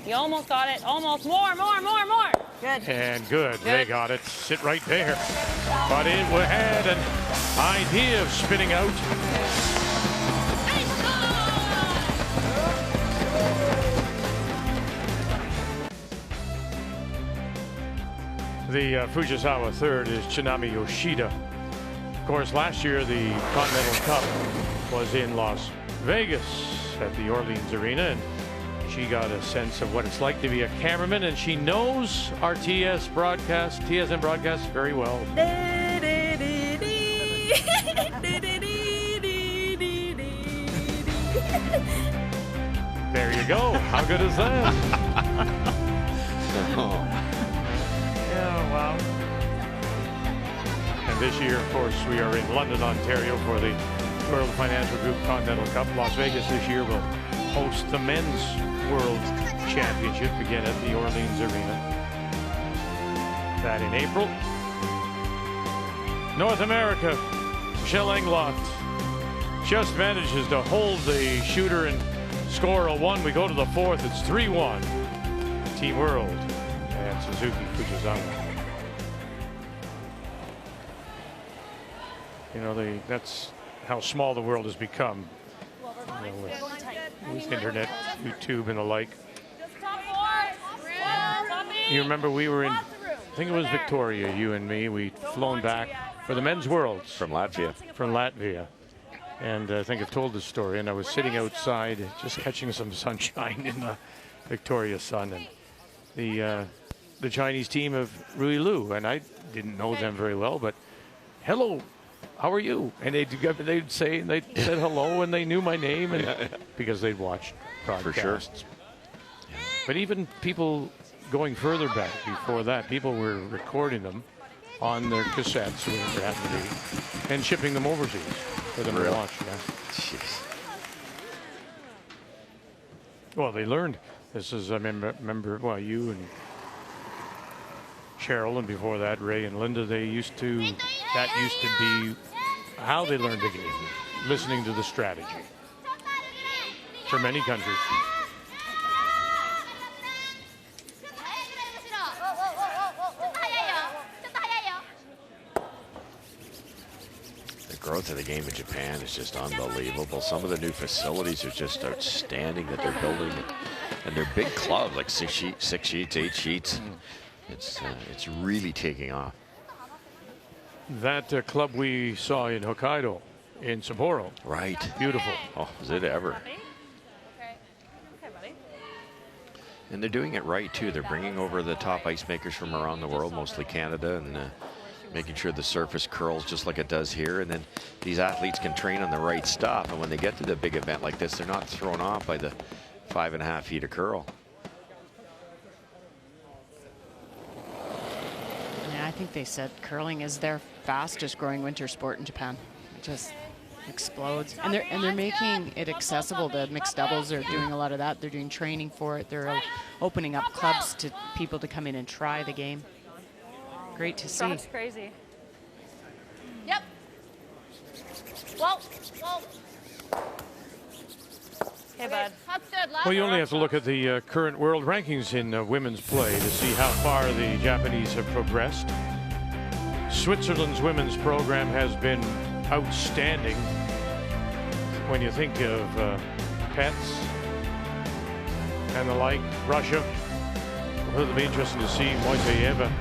You almost got it. Almost. More. Good. And good. They got it. Sit right there. But it had an idea of spinning out. The Fujisawa third is Chinami Yoshida. Of course, last year the Continental Cup was in Las Vegas at the Orleans Arena, and she got a sense of what it's like to be a cameraman, and she knows our TSN broadcast very well. There you go. How good is that? Yeah, wow. And this year, of course, we are in London, Ontario for the World Financial Group Continental Cup. Las Vegas this year will host the Men's World Championship again at the Orleans Arena. That in April. North America, Michelle Englot just manages to hold the shooter and score a 1. We go to the 4th. It's 3-1. Team World and Suzuki Fujisawa. You know, that's how small the world has become. You know, with internet, YouTube, and the like. You remember we were in, I think it was Victoria, you and me. We'd flown back for the Men's Worlds. From Latvia. From Latvia. And I think I've told this story. And I was sitting outside just catching some sunshine in the Victoria sun. And the Chinese team of Rui Lu, and I didn't know them very well, but hello, how are you? And they'd say, and they said hello, and they knew my name, and because they'd watched broadcasts. For sure. But even people going further back before that, people were recording them on their cassettes, whatever it happened to be, and shipping them overseas for them to watch. Yeah. Jeez. Well, they learned. This is, I remember, well, you and Cheryl, and before that, Ray and Linda, that used to be how they learned the game, listening to the strategy for many countries. The growth of the game in Japan is just unbelievable. Some of the new facilities are just outstanding that they're building, and they're big clubs, like 6 sheets, 8 sheets. It's really taking off. That club we saw in Hokkaido, in Sapporo. Right. Beautiful. Oh, is it ever? And they're doing it right, too. They're bringing over the top ice makers from around the world, mostly Canada, and making sure the surface curls just like it does here. And then these athletes can train on the right stuff. And when they get to the big event like this, they're not thrown off by the 5.5 feet of curl. Yeah, I think they said curling is their fastest growing winter sport in Japan. It just explodes, and they're making it accessible to mixed doubles. They're doing a lot of that. They're doing training for it. They're opening up clubs to people to come in and try the game. Great to see. That's crazy. Yep. Whoa, whoa. Hey, bud. Well, you only have to look at the current world rankings in women's play to see how far the Japanese have progressed. Switzerland's women's program has been outstanding. When you think of Pets and the like, Russia, it'll be interesting to see Moiseyeva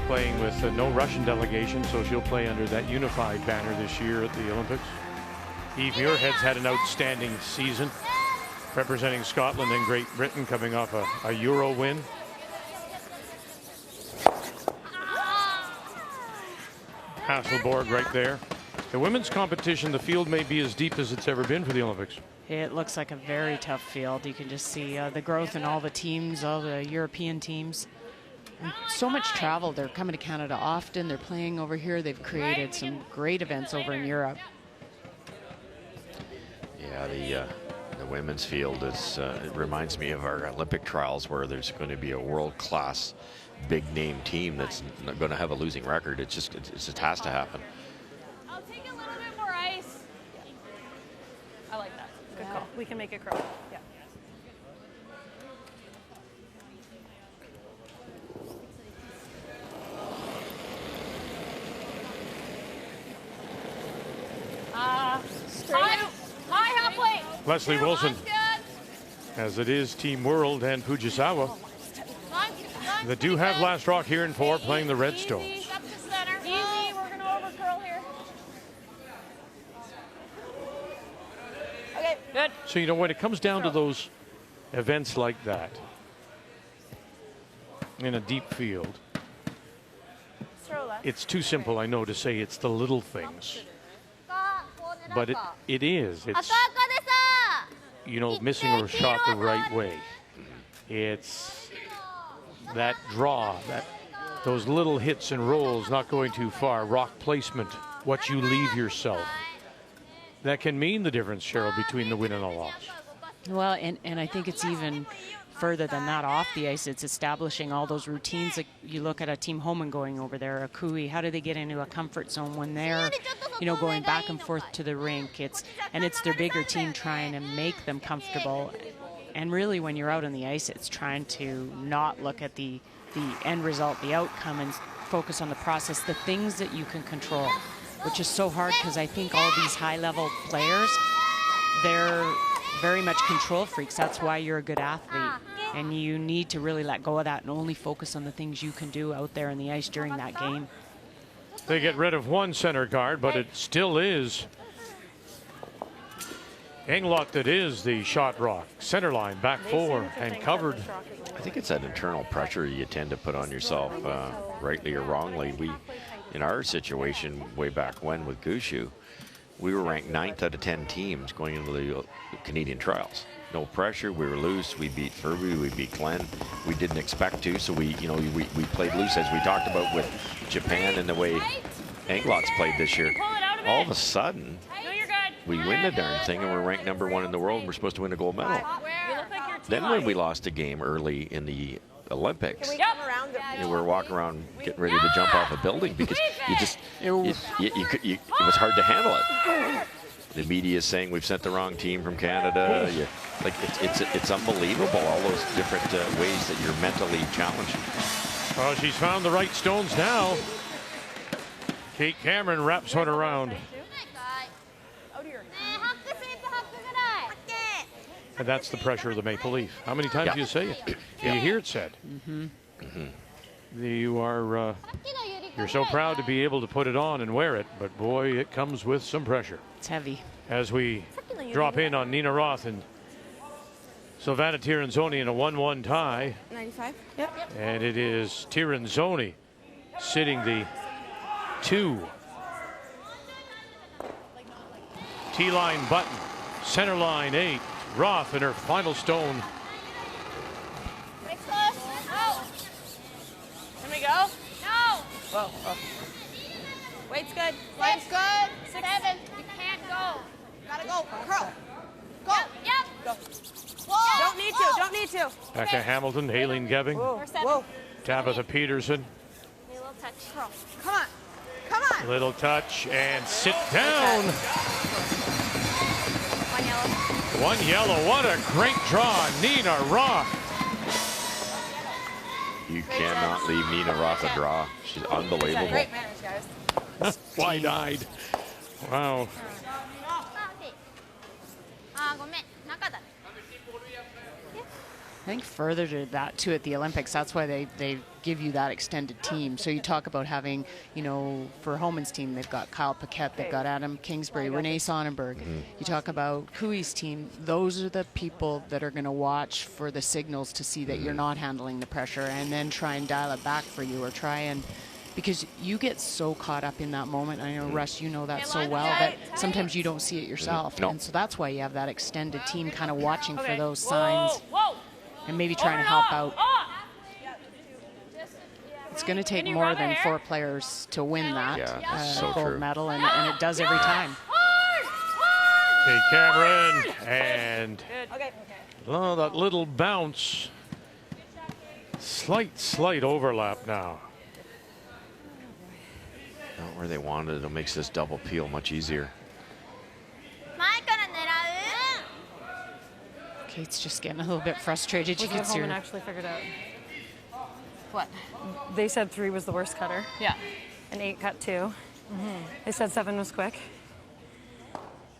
playing with no Russian delegation, so she'll play under that unified banner this year at the Olympics. Eve Muirhead's had an outstanding season representing Scotland and Great Britain, coming off a Euro win. Hasselborg right there. The women's competition, the field may be as deep as it's ever been for the Olympics. It looks like a very tough field. You can just see the growth in all the teams, all the European teams. And so much travel. They're coming to Canada often. They're playing over here. They've created some great events over in Europe. Yeah, the women's field is, it reminds me of our Olympic trials, where there's going to be a world-class big name team that's not going to have a losing record. It just has to happen. I'll take a little bit more ice. I like that. Good call. We can make it curl. Yeah. High half plate. Leslie Wilson, as it is Team World and Fujisawa, that do have last rock here in 4, playing the Redstones. Easy, up to center. Easy, we're going to over curl here. Okay, good. So, you know, when it comes down to those events like that, in a deep field, it's too simple, I know, to say it's the little things. But it is. It's, you know, missing a shot the right way. It's that draw, those little hits and rolls, not going too far, rock placement, what you leave yourself. That can mean the difference, Cheryl, between the win and the loss. Well, and I think it's even further than that off the ice. It's establishing all those routines. Like you look at a Team Homan going over there, a Kui, how do they get into a comfort zone when they're, you know, going back and forth to the rink? It's their bigger team trying to make them comfortable. And really, when you're out on the ice, it's trying to not look at the end result, the outcome, and focus on the process, the things that you can control, which is so hard because I think all these high-level players, they're very much control freaks. That's why you're a good athlete. And you need to really let go of that and only focus on the things you can do out there on the ice during that game. They get rid of one center guard, but it still is Englot that is the shot rock. Center line, back 4, and covered. I think it's that internal pressure you tend to put on yourself, rightly or wrongly. In our situation way back when with Gushu, we were ranked 9th out of 10 teams going into the Canadian trials. No pressure, we were loose. We beat Furby, we beat Glenn. We didn't expect to, so we played loose, as we talked about with Japan and the way Englot's played this year. All of a sudden, we win the darn thing, and we're ranked #1 in the world, and we're supposed to win a gold medal. Then when we lost a game early in the Olympics, we were walking around getting ready to jump off a building because it was hard to handle it. The media is saying we've sent the wrong team from Canada. It's unbelievable, all those different ways that you're mentally challenged. Oh, she's found the right stones now. Kate Cameron wraps one around. And that's the pressure of the Maple Leaf. How many times do you say it? You hear it said. You are you're so proud to be able to put it on and wear it, but boy, it comes with some pressure. It's heavy. As we drop in on Nina Roth and Silvana Tiranzoni in a 1-1 tie. 95. Yep. And it is Tiranzoni sitting the 2. T-line button, center line 8. Roth in her final stone. Here we go. No. Whoa. Weight's good. Weight's good. 7. You can't go. Gotta go. Curl. Go. Yep. Go. Whoa. Don't need to. Don't need to. Becca Hamilton, Haleen Gebbing, Whoa. Tabitha Peterson. A little touch. Curl. Come on. Come on. Little touch and sit down. 1 yellow. 1 yellow. What a great draw, Nina Roth. You cannot leave Nina Roth a draw. She's unbelievable. Great manners, guys. Wide-eyed. Wow. ごめん。中だ。 I think further to that too at the Olympics, that's why they give you that extended team. So you talk about having, you know, for Homan's team, they've got Kyle Paquette, they've got Adam Kingsbury, Renee Sonnenberg. You talk about Kui's team, those are the people that are going to watch for the signals to see that you're not handling the pressure and then try and dial it back for you or try and, because you get so caught up in that moment. I know, Russ, you know that so well, that sometimes you don't see it yourself. No. And so that's why you have that extended team kind of watching for those signs. And maybe trying to help out. It's going to take more than 4 players to win that so gold true. medal, and it does every time. Okay, Cameron, and oh, that little bounce. Slight overlap now. Not where they wanted it. It makes this double peel much easier. 前から狙う。 Kate's just getting a little bit frustrated. She Look what gets Holman her. actually figured out. What? They said 3 was the worst cutter. Yeah. And 8 cut 2. They said 7 was quick.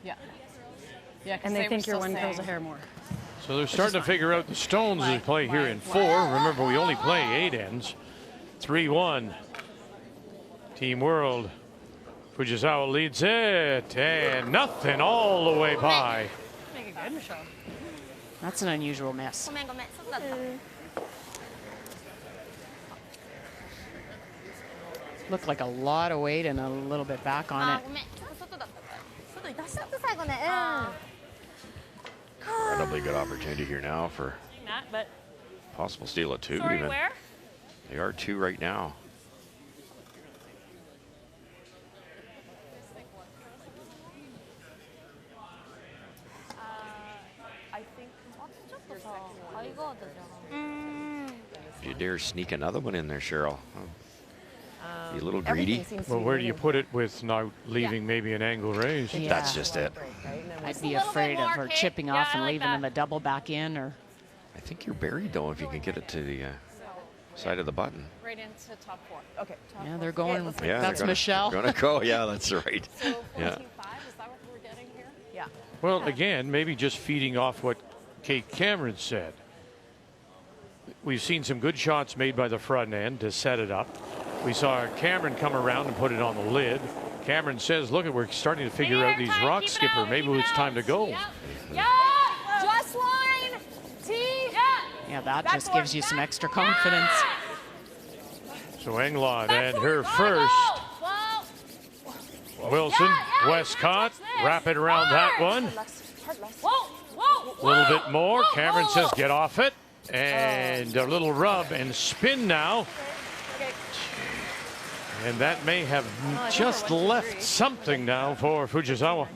Yeah. Yeah. And they think your 1 curls a hair more. So they're starting to figure out the stones they play here in 4. Remember, we only play 8 ends. 3-1. Team World. Fujisawa leads it, and nothing all the way by. Make it good, Michelle. That's an unusual miss. ごめんごめん。外だった。 Looked like a lot of weight and a little bit back on あ it. ごめん。ちょっと外だったから。外に出しちゃって最後ね。Incredibly good opportunity here now for Not, but possible steal of 2 sorry, even. where? They are 2 right now. I think. ちょっとさ、ハイガードじゃん。 You dare sneak another one in there, Cheryl? You a little greedy? Well, where do you put it with now leaving maybe an angle raise? Yeah. That's just it. I'd be afraid of her chipping off and leaving them a double back in, or I think you're buried though if you can get it to the side of the button. Right into top 4. Okay. yeah, they're going. Yeah, That's Michelle. Gonna go. Yeah, that's right. So 14-5, Yeah. is that what we're getting here? Yeah. Well, again, maybe just feeding off what Kate Cameron said. We've seen some good shots made by the front end to set it up. We saw Cameron come around and put it on the lid. Cameron says, look, we're starting to figure out these rocks, Skipper. Maybe it's time to go. Yeah. Just line. T. Yeah, that just gives you some extra confidence. So Englot and her first. Wilson, Westcott, wrap it around that one. A little bit more. Cameron says, get off it. And a little rub and spin now. And that may have just left something now for Fujisawa. Oh,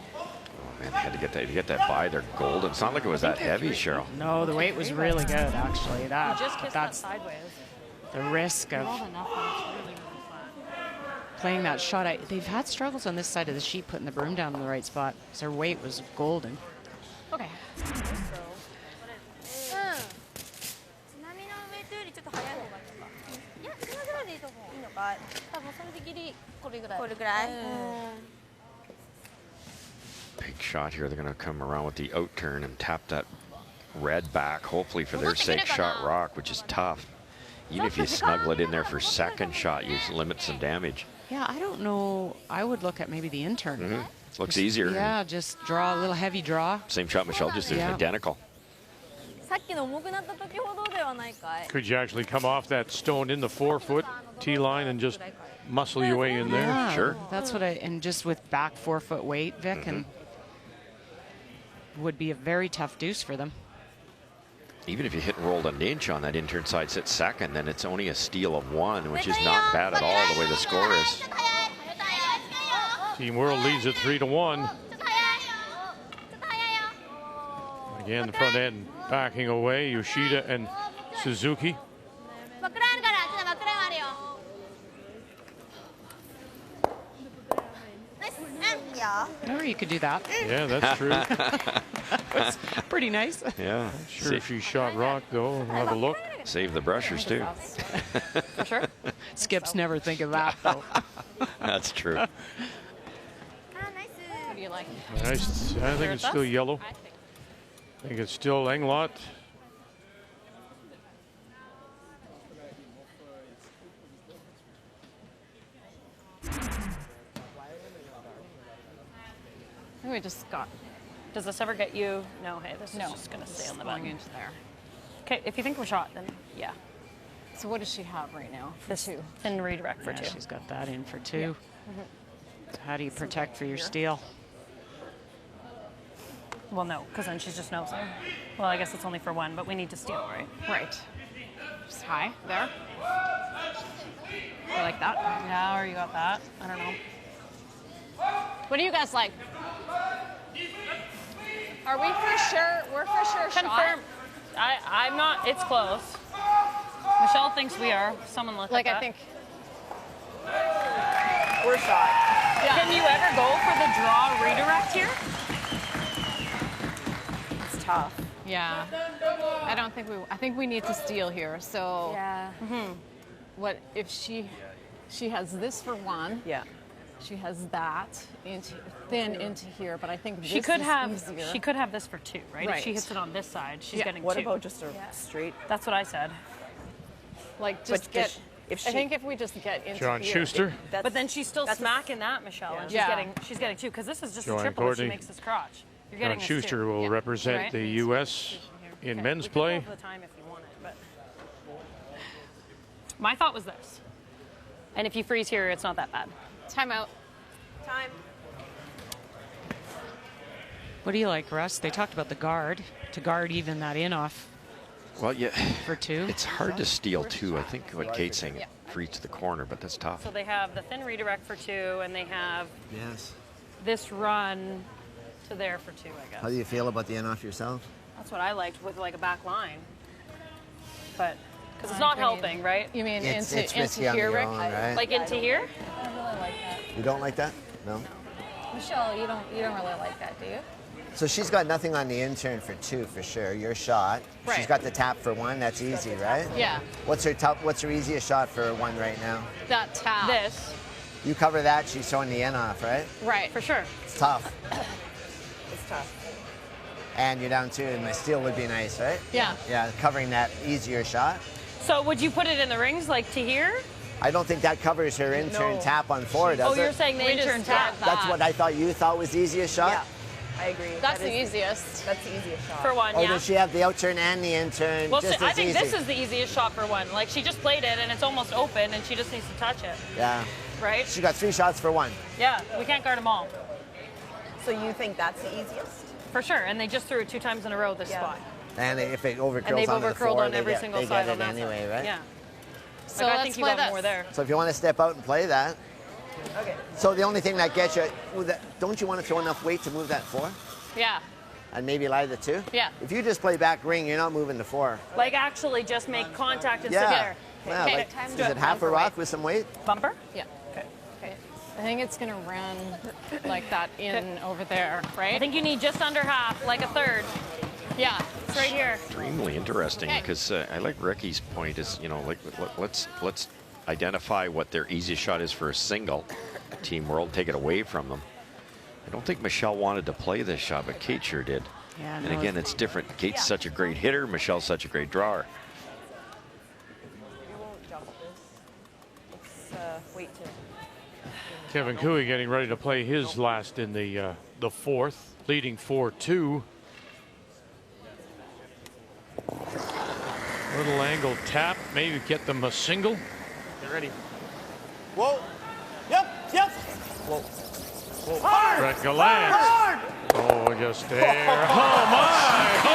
man, they had to get that by their gold. It's not like it was that heavy, Cheryl. No, the weight was really good, actually. Just kissed that That's sideways. the risk of playing that shot. They've had struggles on this side of the sheet putting the broom down in the right spot. So their weight was golden. Okay. 津波のウェイトよりちょっと速い方がいいのか。いや、そのぐらいでいいと思う。いいのか。多分それでギリこれぐらい。これぐらい。Big shot here. They're going to come around with the out turn and tap that red back, hopefully for their sake, shot rock, which is tough. Even if you snuggle it in there for second shot, you limit some damage. Yeah, I don't know. I would look at maybe the intern. Looks easier. Yeah, just draw a little heavy draw. Same shot Michelle just did, Yeah. identical. さっきの重くなった時ほどではないかい。 Could you actually come off that stone in the 4-foot tee line and just muscle your way in there? Yeah, Sure. That's what and just with back 4-foot weight, Vic, and would be a very tough deuce for them. Even if you hit and rolled an inch on that intern side, sit second, then it's only a steal of 1, which is not bad at all the way the score is. Team World leads it 3-1. Again, the front end backing away, Yoshida and Suzuki. バックラインあるから、ちょっとバックラインあるよ。ナイス。うん、いいよ。 Or you could do that. Yeah, that's true. That's pretty nice. Yeah. Sure, if she shot rock, though. We'll have a look. Save the brushers, too. For sure. Skips never think of that, though. That's true. あ、ナイス。 What do you like? Nice. I think it's still yellow. I think it's still Englot. I think we just got. Does this ever get you? No, hey, this is just going to stay on the Going button. into there. Okay, if you think we're shot, then yeah. So what does she have right now? This thin redirect for Yeah, 2. she's got that in for 2. How do you protect for your steal? Well, no, because then she's just nosing. Well, I guess it's only for 1, but we need to steal, right? Right. Just high there. You like that? Yeah, or you got that. I don't know. What do you guys like? Are we for sure? We're for sure Confirm. I'm not. It's close. Michelle thinks we are. Someone look Like at I that. think. We're shot. Can you ever go for the draw redirect here? It's tough. Yeah. I don't think we. I think we need to steal here. So Yeah. what if she has this for 1? Yeah. She has that into into here, but I think this She could is have. easier. She could have this for 2, right? If she Right. hits it on this side, she's Yeah. getting What 2. about just a straight? That's what I said. like just But get. if I she- think if we just get into John here, Schuster. But then she's still that's a- smacking that, Michelle, and Yeah. she's getting 2 because this is just Joanne a triple if she Courtney. makes this crotch. You're John getting this Schuster 2. will represent Right. the U.S. in Okay, men's we could play. go for the time if you want it, but my thought was this. And if you freeze here, it's not that bad. time out. Time. What do you like, Russ? They talked about the guard to guard even that in off Well, yeah. for 2. It's hard to steal, too. I think what Kate's saying, freeze to the corner, but that's tough. So they have the thin redirect for 2, and they have Yes. this run to there for 2, I guess. How do you feel about the in off yourself? That's what I liked with like a back line. But, because it's not helping, right? You mean It's into risky on here, your Rick? own, right? Like into here? I don't really like that. You don't like that? No? Michelle, you don't really like that, do you? So she's got nothing on the intern for 2 for sure. Your shot. She's Right. got the tap for 1. That's easy, right? Yeah. What's her easiest shot for 1 right now? That tap. This, You cover that, she's throwing the in off, right? Right. for sure. It's tough. It's tough. And you're down 2, and the steal would be nice, right? Yeah. Yeah, covering that easier shot. So would you put it in the rings like to here? I don't think that covers her intern No. tap on 4, does Oh, it? you're saying the We just intern tap get That's what I thought you thought was the easiest shot? Yeah. I agree. That's That the is easiest. That's the easiest shot. for 1, Or yeah. does she have the outturn and the intern Well, just I as think easy? this is the easiest shot for 1. Like she just played it and it's almost open and she just needs to touch it, Yeah. right? She got 3 shots for 1. Yeah, we can't guard them all. So you think that's the easiest? For sure, and they just threw it 2 times in a row this Yeah. spot. And if it overcurls And they've onto the overcurled 4, on they every get, single they side get on it that anyway, side. right? Yeah. So Like, I let's think you play got this. more there. So if you want to step out and play that, Okay. so the only thing that gets you, don't you want to throw enough weight to move that 4? Yeah. And maybe lie the 2? Yeah. If you just play back ring, you're not moving the 4. Like actually just make contact and sit Yeah. there. Yeah, Okay. like, Time is to it half a bumper rock weight. with some weight? Bumper? Yeah. Okay. Okay. I think it's gonna run like that in over there, right? I think you need just under half, like a third. Yeah. It's right here. Extremely interesting Okay. because I like Ricky's point is, like let's identify what their easiest shot is for a single. Team World, take it away from them. I don't think Michelle wanted to play this shot, but Kate sure did. Yeah. And again, it's different. Kate's such a great hitter. Michelle's such a great drawer. We won't jump this. Let's wait to. Kevin Cooey getting ready to play his last in the 4th, leading 4-2. Little angle tap, maybe get them a single. Get ready. Whoa. Yep. Whoa. Hard. Brett Gallant. Oh, just there. Oh, my. Oh.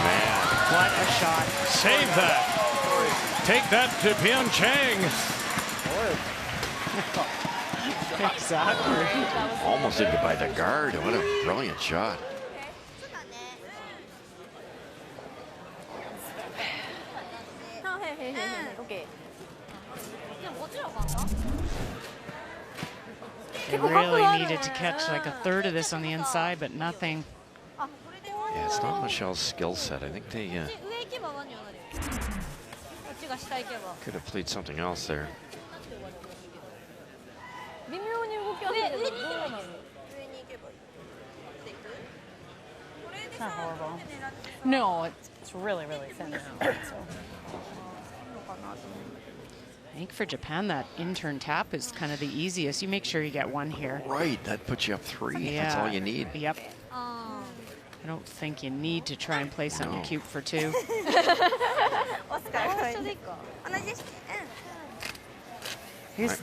Man. What a shot. Save that. Take that to Pyeongchang. Exactly. Almost did it by the guard. What a brilliant shot. They really needed to catch like a third of this on the inside, but nothing. Yeah, it's not Michelle's skill set. I think they could have played something else there. It's not horrible. No, it's really, really thin now. So. I think for Japan, that intern tap is kind of the easiest. You make sure you get one here. Right, that puts you up 3. Yeah. That's all you need. Yep. I don't think you need to try and play something cute for 2.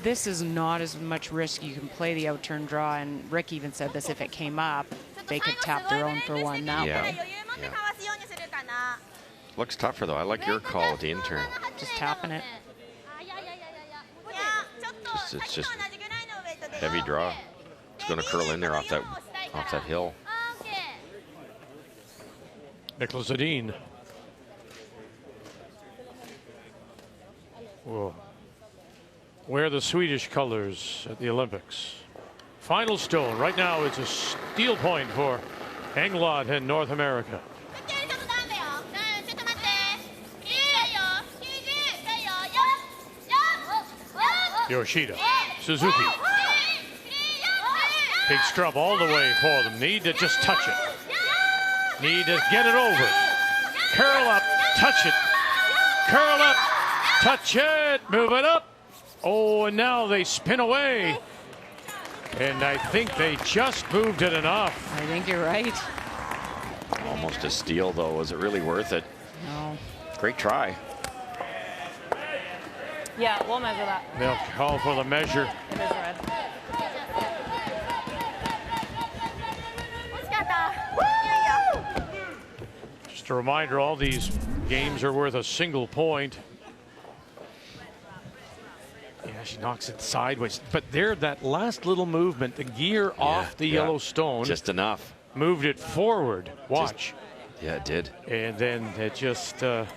This is not as much risk. You can play the outturn draw, and Rick even said this, if it came up, they could tap their own for 1 that way. Looks tougher though. I like your call with the intern. Just tapping it. It's just heavy draw. It's going to curl in there off that hill. Nicholas Edin. Whoa. Wear the Swedish colors at the Olympics. Final stone. Right now it's a steel point for Englot in North America. Yoshida. Suzuki. Big scrub all the way for them. Need to just touch it. Need to get it over. Curl up. Touch it. Curl up. Touch it. Move it up. Oh, and now they spin away. And I think they just moved it enough. I think you're right. Almost a steal though. Was it really worth it? No. Great try. Yeah, we'll measure that. They'll call for the measure. It is red. Just a reminder, all these games are worth a single point. Yeah, she knocks it sideways. But there, that last little movement, the gear off the yellow stone. Just enough. Moved it forward. Watch. Yeah, it did. And then it just... which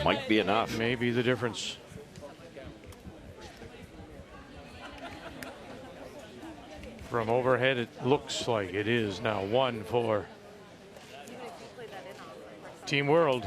might be enough. Maybe the difference. From overhead, it looks like it is now 1 for Team World.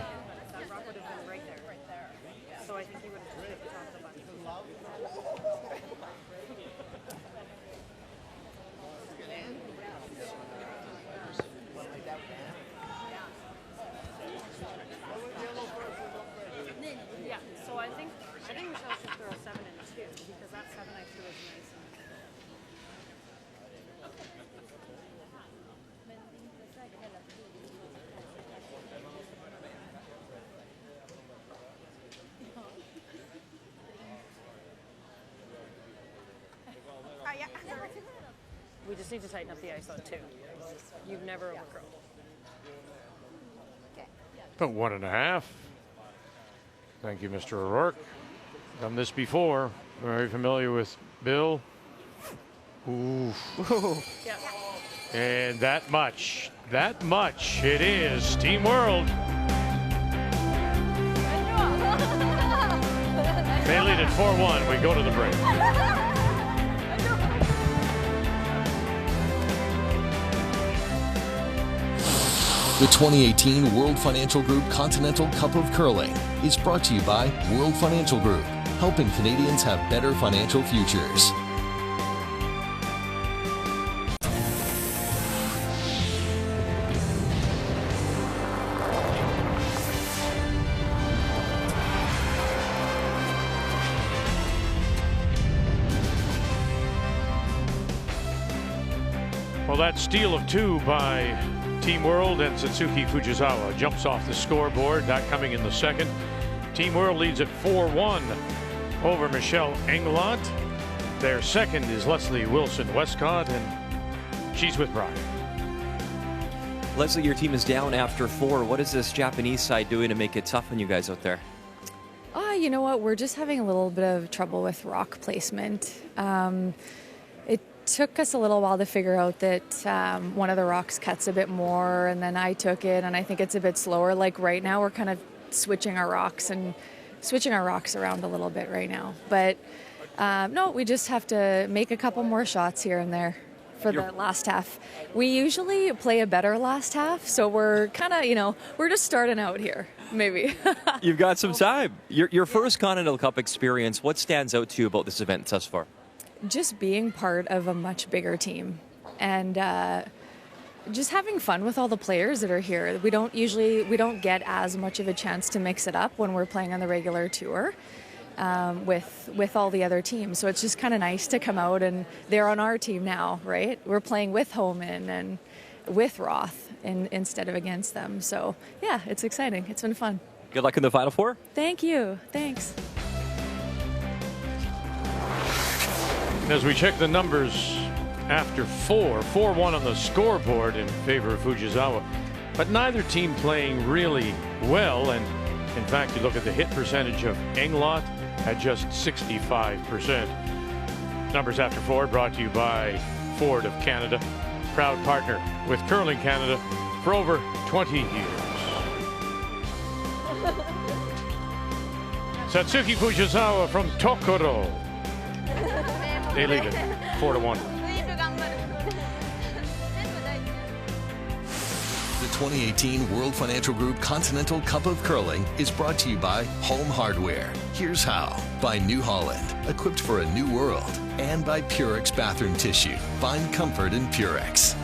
We just need to tighten up the ISO too. You've never overcurled. About 1.5. Thank you, Mr. O'Rourke. Done this before. Very familiar with Bill. Ooh. Yeah. And that much it is. Team World. They lead at 4-1. We go to the break. The 2018 World Financial Group Continental Cup of Curling is brought to you by World Financial Group, helping Canadians have better financial futures. Well, that steal of 2 by Team World and Satsuki Fujisawa jumps off the scoreboard, that coming in the second. Team World leads at 4-1 over Michelle Englot. Their second is Leslie Wilson Westcott, and she's with Brian. Leslie, your team is down after 4. What is this Japanese side doing to make it tough on you guys out there? You know what? We're just having a little bit of trouble with rock placement. It took us a little while to figure out that one of the rocks cuts a bit more, and then I took it, and I think it's a bit slower. Like right now, we're kind of switching our rocks around a little bit right now. But no, we just have to make a couple more shots here and there for the last half. We usually play a better last half, so we're kind of, we're just starting out here, maybe. You've got some time. Your first Continental Cup experience, what stands out to you about this event thus far? Just being part of a much bigger team and just having fun with all the players that are here. We don't get as much of a chance to mix it up when we're playing on the regular tour. With all the other teams. So it's just kind of nice to come out, and they're on our team now, right? We're playing with Homan and with Roth instead of against them. So yeah, it's exciting. It's been fun. Good luck in the Final Four. Thank you. Thanks. As we check the numbers after 4-1 on the scoreboard in favor of Fujisawa, but neither team playing really well. And in fact, you look at the hit percentage of Englot at just 65%. Numbers after 4 brought to you by Ford of Canada, proud partner with Curling Canada for over 20 years. Satsuki Fujisawa from Tokoro. They lead it 4-1. The 2018 World Financial Group Continental Cup of Curling is brought to you by Home Hardware. Here's how. By New Holland, equipped for a new world. And by Purex Bathroom Tissue. Find comfort in Purex.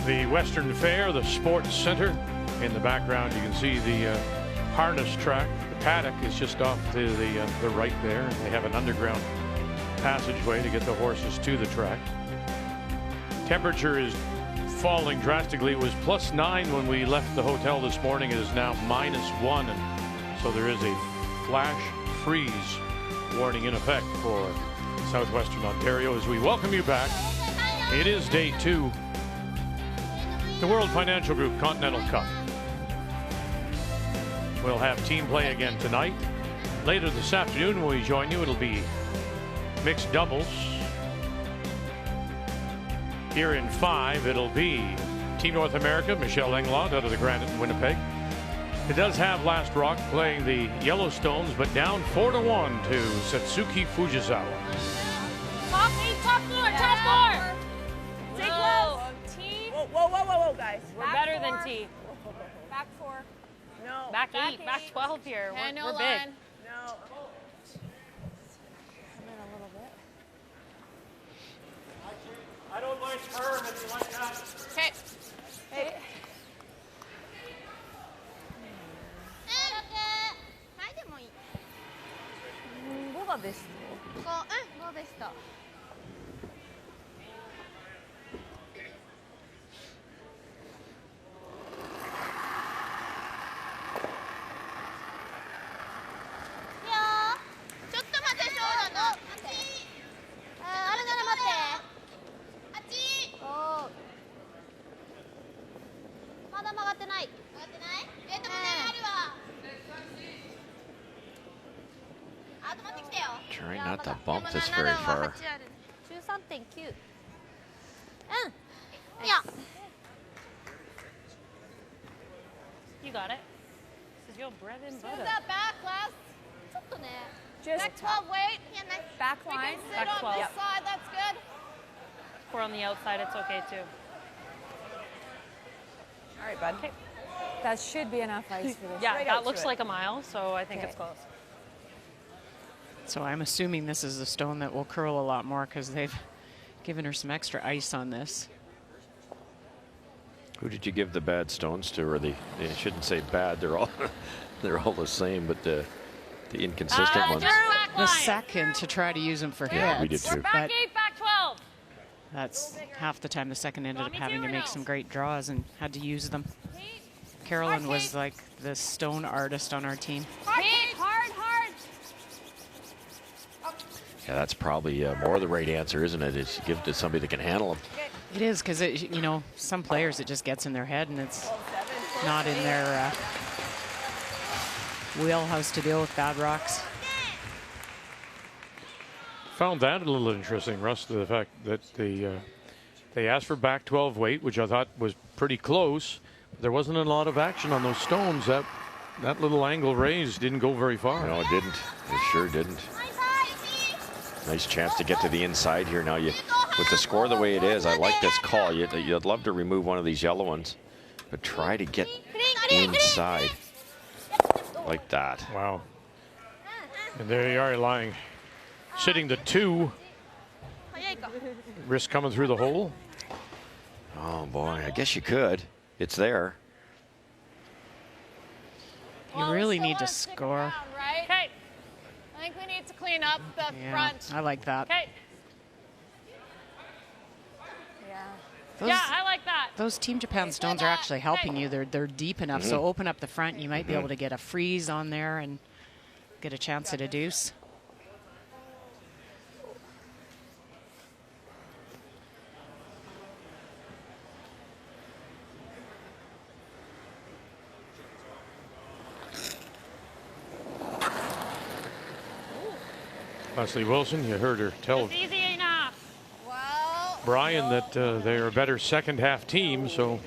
The Western Fair, the Sports Center. In the background, you can see the harness track. The paddock is just off to the right there. They have an underground passageway to get the horses to the track. Temperature is falling drastically. It was +9 when we left the hotel this morning. It is now -1, and so there is a flash freeze warning in effect for southwestern Ontario. As we welcome you back, it is day 2, the World Financial Group Continental Cup. We'll have team play again tonight. Later this afternoon when we join you, it'll be mixed doubles. Here in 5, it'll be Team North America, Michelle Englot out of the Granite in Winnipeg. It does have Last Rock playing the Yellowstones, but down 4-1 to Satsuki Fujisawa. Top floor, top floor. Stay close. T. Whoa, guys. We're better than T. Back 4. No. Back 8, back 12 here. Yeah, We're big. No. I don't like firm if you like that. Okay. Hey. はいでもいい。5がベスト。5ベスト。ちょっと待って、そうなの。あっち。あれなら待って。あっち。まだ曲がってない。曲がってない？胸あるわ。あと待ってきてよ。 Try not to bump this very far. 13.9。いや。 You got it. This is your bread and Move butter. that back, Les. ちょっとね。 Back 12, wait. Yeah, nice. Back We line. can sit Back on 12. this side, that's good. If we're on the outside, it's okay too. All right, bud. Okay. That should be enough ice for this. Yeah, Right that out to looks it. like a mile, so I think Okay. it's close. So I'm assuming this is a stone that will curl a lot more because they've given her some extra ice on this. Who did you give the bad stones to? Or they shouldn't say bad. They're all they're all the same, but the inconsistent ones. Back the second to try to use them for hits. Yeah, we did too. Back 8, back 12. That's half the time the second ended up having to make some great draws and had to use them. Carolyn was like the stone artist on our team. Hard, hard. Yeah, that's probably more the right answer, isn't it? Is give it to somebody that can handle them. It is, because, you know, some players, it just gets in their head and it's not in their wheelhouse to deal with bad rocks. Found that a little interesting, Russ, the fact that they asked for back 12 weight, which I thought was pretty close. But there wasn't a lot of action on those stones. That little angle raise didn't go very far. No, it didn't. It sure didn't. Nice chance to get to the inside here. Now, with the score the way it is, I like this call. You'd love to remove one of these yellow ones, but try to get inside like that. Wow. And there you are lying. Sitting the 2. Risk coming through the hole. Oh boy, I guess you could. It's there. You really need to score. Right? Okay. I think we need to clean up the front. I like that. Okay. Those, yeah, I like that. Those Team Japan stones are actually helping you. They're deep enough, so open up the front. You might be able to get a freeze on there and get a chance at a deuce. Leslie Wilson, you heard her tell Brian that they're a better second half team, so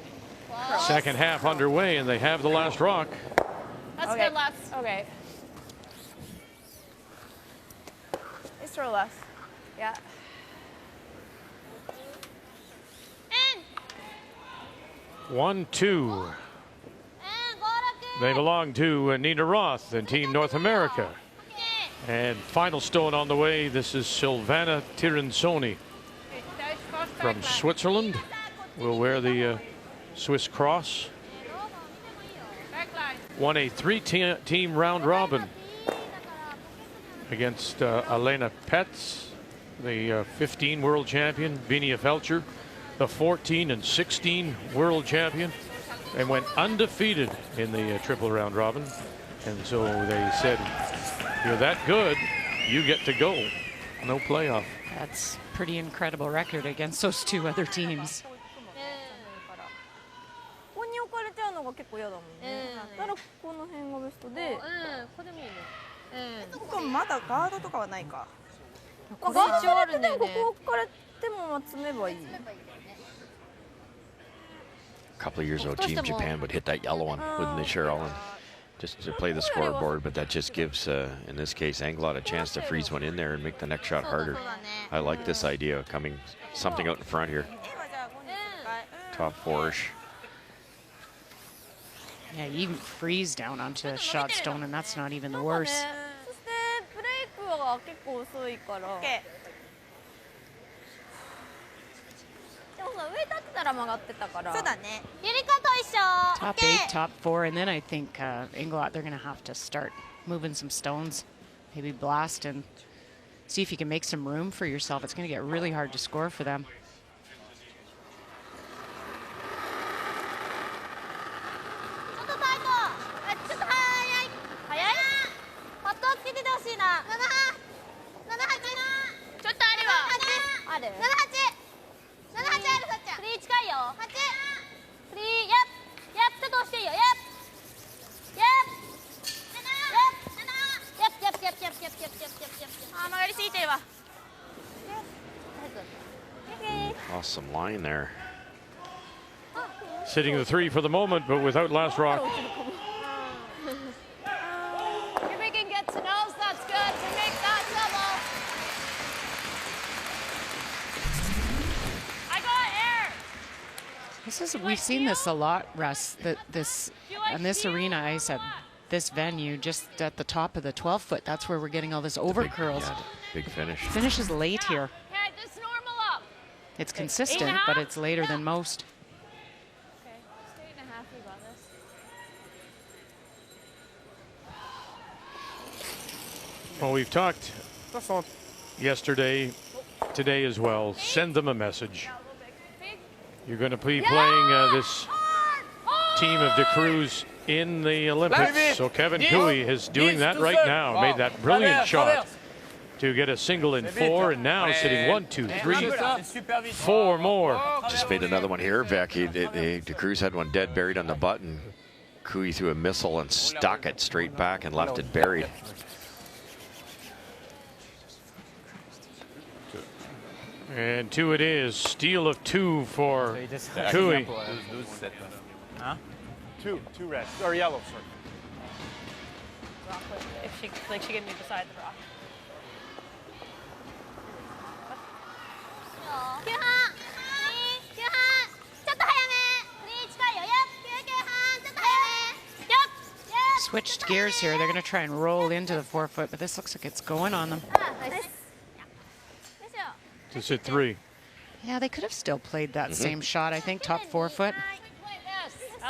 second half underway and they have the last rock. That's good, Les. Okay. Let's throw Les. Yeah. 1-2. They belong to Nina Roth and Team North America. And final stone on the way. This is Silvana Tiransoni from Switzerland. Will wear the Swiss cross. Won a 3-team round robin against Elena Petz, the 15 world champion, Vinia Felcher, the 14 and 16 world champion, and went undefeated in the triple round robin. And so they said, you're that good, you get to go. No playoff. That's pretty incredible record against those two other teams. ここに置かれちゃうのが結構嫌だもんね。だからここの辺がベストで。ここでもいいね。ここまだガードとかはないか。ガードあるんだよね。ここ置かれても積めばいい。 A couple of years ago, Team Japan would hit that yellow one, wouldn't they, Cheryl? And just to play the scoreboard, but that just gives, in this case, Englot a chance to freeze one in there and make the next shot harder. I like this idea of coming something out in front here. Top 4-ish. Yeah, you can freeze down onto a shot stone, and that's not even the worst. そしてブレイクは結構遅いから。でもさ、上立ってたら曲がってたから。そうだね。ゆりかと一緒。Top 8, top 4, and then I think Englot, they're going to have to start moving some stones, maybe blast and see if you can make some room for yourself. It's going to get really hard to score for them. Lost some line there. Sitting the 3 for the moment, but without last rock. If we can get to nose, that's good to make that double. I got air. We've seen this a lot, Russ. On this arena ice at this venue, just at the top of the 12-foot, that's where we're getting all this over curls. Big finish. Finishes late here. Okay, this normal up. It's consistent, but it's later than most. Okay, just 8.5. We got this. Well, we've talked yesterday, today as well. Send them a message. You're going to be playing this team of De Cruz in the Olympics. So Kevin Cooey is doing that right now. Made that brilliant shot to get a single in 4, and now sitting 1, 2, 3, 4 more. Just made another one here, Vic. De Cruz had one dead buried on the button. Cooey threw a missile and stuck it straight back and left it buried. And 2 it is. Steal of 2 for Cooey. Huh? 2 reds or yellow, sorry. If she get me beside the rock. Switched gears here. They're going to try and roll into the 4-foot, but this looks like it's going on them. To sit 3. Yeah, they could have still played that same shot, I think, top 4-foot.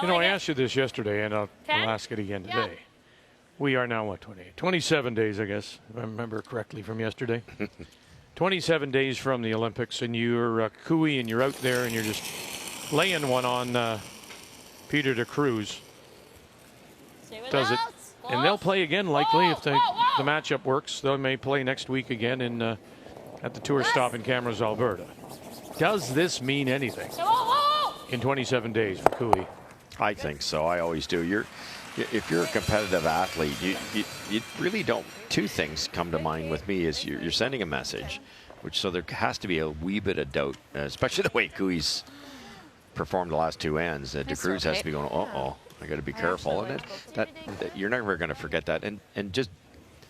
You know, I asked you this yesterday, and I'll ask it again today. We are now, what, 27 days, I guess, if I remember correctly from yesterday. 27 days from the Olympics, and you're Cooey, and you're out there, and you're just laying one on Peter De Cruz. Does it? And they'll play again, likely, if the matchup works. They may play next week again in at the tour stop in Camrose, Alberta. Does this mean anything in 27 days for Cooey? I think so. I always do. If you're a competitive athlete, you really don't. 2 things come to mind with me is you're sending a message, so there has to be a wee bit of doubt, especially the way Cooey's performed the last 2 ends. De Cruz has to be going, uh-oh, I got to be careful. And that you're never going to forget that. And just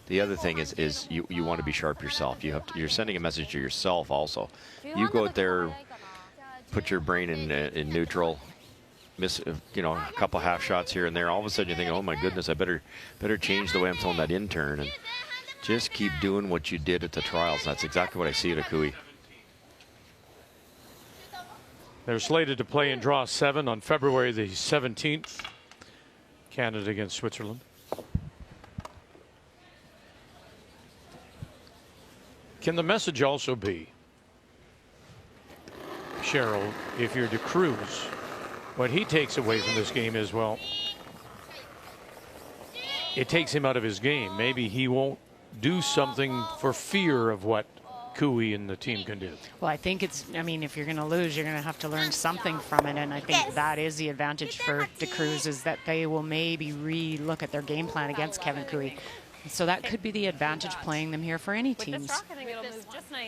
the other thing is you want to be sharp yourself. You're sending a message to yourself also. You go out there, put your brain in neutral, miss a couple half shots here and there. All of a sudden you think, oh my goodness, I better change the way I'm throwing that in turn, and just keep doing what you did at the trials. That's exactly what I see at Cooey. They're slated to play in draw 7 on February the 17th. Canada against Switzerland. Can the message also be, Cheryl, if you're De Cruz, what he takes away from this game is, well, it takes him out of his game. Maybe he won't do something for fear of what Cooey and the team can do. Well, I think I mean, if you're going to lose, you're going to have to learn something from it. And I think that is the advantage for De Cruz, is that they will maybe re-look at their game plan against Kevin Cooey. So that could be the advantage playing them here for any teams.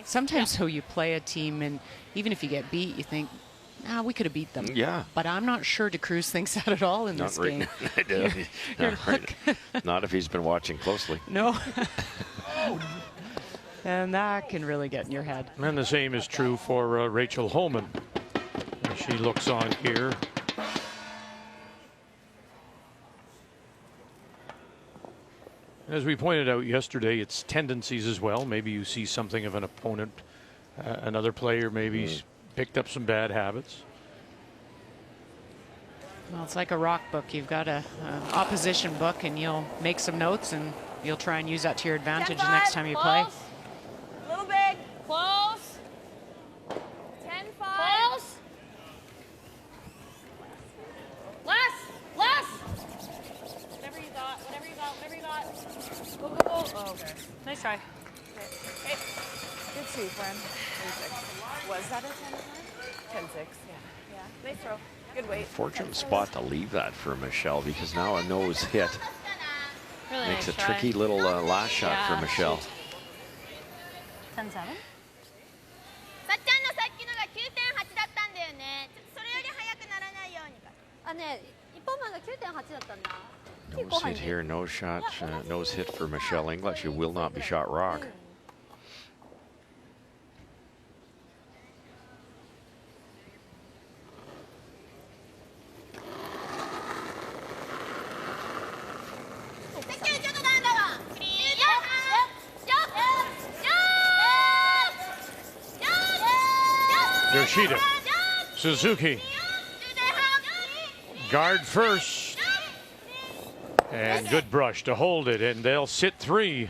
Sometimes so you play a team, and even if you get beat, you think, we could have beat them. Yeah. But I'm not sure De Cruz thinks that at all in this game. Not if he's been watching closely. No. And that can really get in your head. And the same is true for Rachel Holman. She looks on here. As we pointed out yesterday, it's tendencies as well. Maybe you see something of an opponent, another player maybe picked up some bad habits. Well, it's like a rock book. You've got a opposition book, and you'll make some notes, and you'll try and use that to your advantage the next time you play. A little big. Close. 10-5. Close. Less. Whatever you got. Go. Oh, okay. Nice try. Hey. Good shoot, friend. Was that a 10-5? 10-6, yeah. Nice throw. Good weight. Fortunate spot to leave that for Michelle, because now a nose hit really makes nice a tricky little last shot for Michelle. 10-7. さっちゃんのさっきのが 9.8 だったんだよね。ちょっとそれより速くならないように。あ、ね、一本前が 9.8 だったんだ。 Nose hit here, nose shot, nose hit for Michelle Englot. She will not be shot rock. Yoshida, Suzuki, guard first, and good brush to hold it, and they'll sit 3.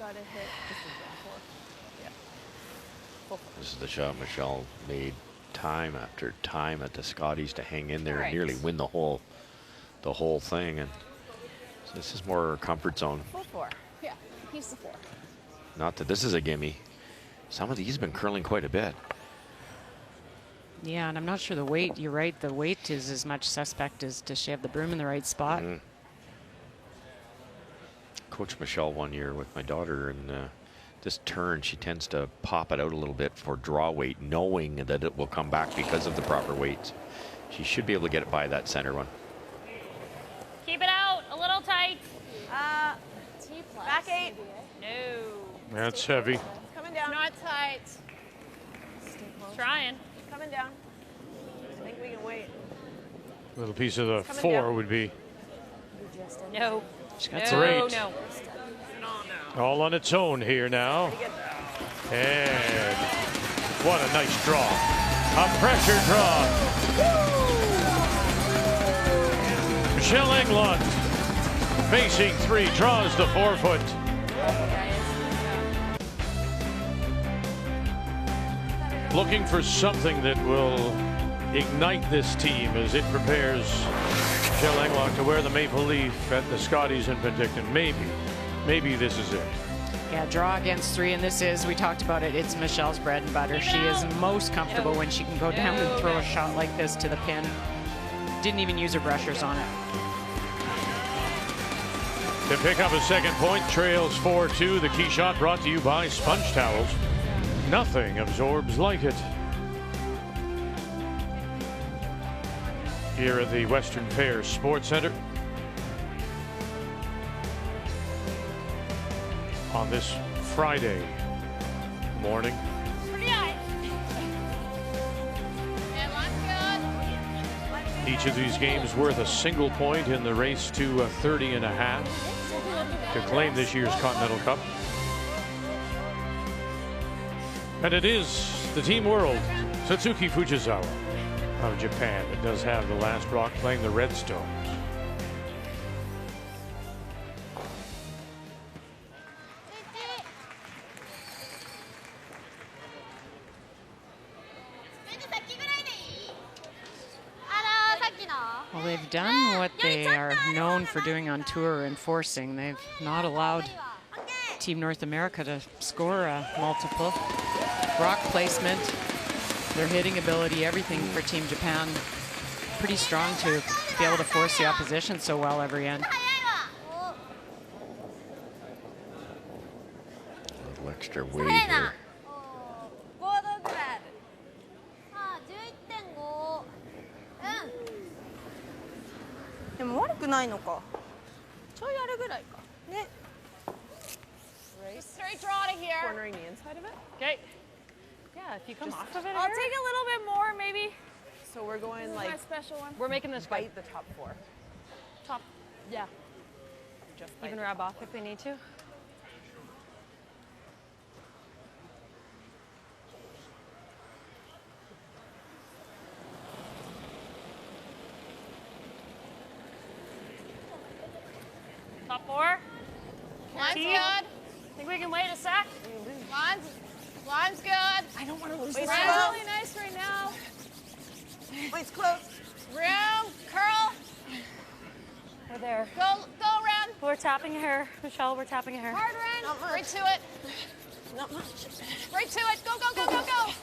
gotta hit. This is the shot Michelle made time after time at the Scotties to hang in there and nearly win the whole thing. And so this is more her comfort zone. 4-4. Yeah, he's the 4. Not that this is a gimme. Some of these have been curling quite a bit. Yeah, and I'm not sure the weight. You're right. The weight is as much suspect as does she have the broom in the right spot. Coached Michelle one year with my daughter, and this turn she tends to pop it out a little bit for draw weight, knowing that it will come back because of the proper weights. She should be able to get it by that center one. Keep it out, a little tight. T plus. Back 8. No. That's heavy. Coming down. Not tight. Trying. Coming down. I think we can wait. A little piece of the 4 would be. No. She's got great. No. All on its own here now. And what a nice draw. A pressure draw. Michelle Englot facing 3, draws the 4-foot. Looking for something that will ignite this team as it prepares Michelle Englot to wear the maple leaf at the Scotties in Penticton. Maybe this is it. Yeah, draw against 3, and this is, we talked about it, it's Michelle's bread and butter. She is most comfortable when she can go down and throw a shot like this to the pin. Didn't even use her brushers on it. To pick up a second point, trails 4-2. The key shot brought to you by Sponge Towels. Nothing absorbs like it. Here at the Western Fair Sports Center on this Friday morning. Each of these games worth a single point in the race to 30.5 to claim this year's Continental Cup. And it is the Team World, Satsuki Fujisawa of Japan, that does have the last rock, playing the Redstones. Well, they've done what they are known for doing on tour, enforcing. They've not allowed Team North America to score a multiple. Rock placement, their hitting ability, everything for Team Japan. Pretty strong to be able to force the opposition so well every end. A little extra weight here. でも悪くないのか。ちょいあるぐらいか。ね。 Straight draw to here. Cornering the inside of it? Okay. Yeah, if you come off of it. I'll take a little bit more, maybe. So we're going This is like my special one. we're making this bite the top 4. Top. Yeah. Just You can rub off if we need to. Top 4. Line's good. Think we can wait a sec? Line's good. I don't want to lose this. Line's really nice right now. Wait's close. Room, curl. We're there. Go, Ren. We're tapping her. Michelle, we're tapping her. Hard, Ren. Right to it. Not much. Right to it. Go, go, go, go, go.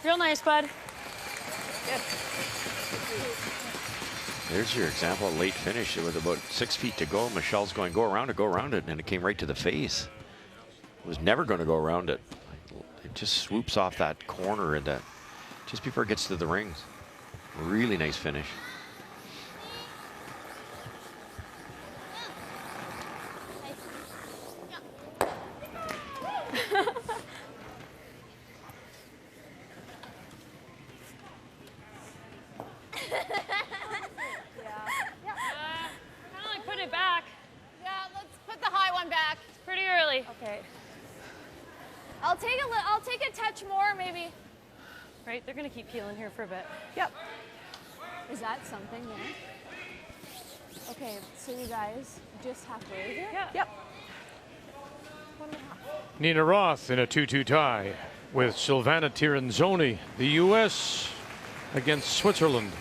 Real nice, bud. Good. There's your example of late finish with about 6 feet to go. Michelle's going, go around it, and it came right to the face. It was never going to go around it. It just swoops off that corner and that just before it gets to the rings. Really nice finish. Pretty early. Okay. I'll take a touch more, maybe. Right, they're gonna keep peeling here for a bit. Yep. Is that something there? Okay, so you guys just halfway here? Yep. Nina Roth in a 2-2 tie with Silvana Tiranzoni, the U.S. against Switzerland.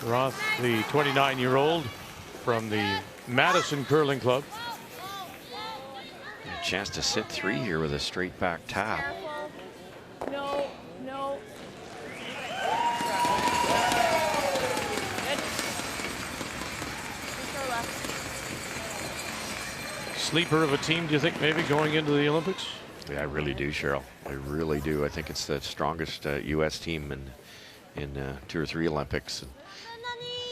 Roth, the 29-year-old from the Madison Curling Club. A chance to sit 3 here with a straight back tap. No. Sleeper of a team, do you think, maybe going into the Olympics? Yeah, I really do, Cheryl. I really do. I think it's the strongest U.S. team in 2 or 3 Olympics. And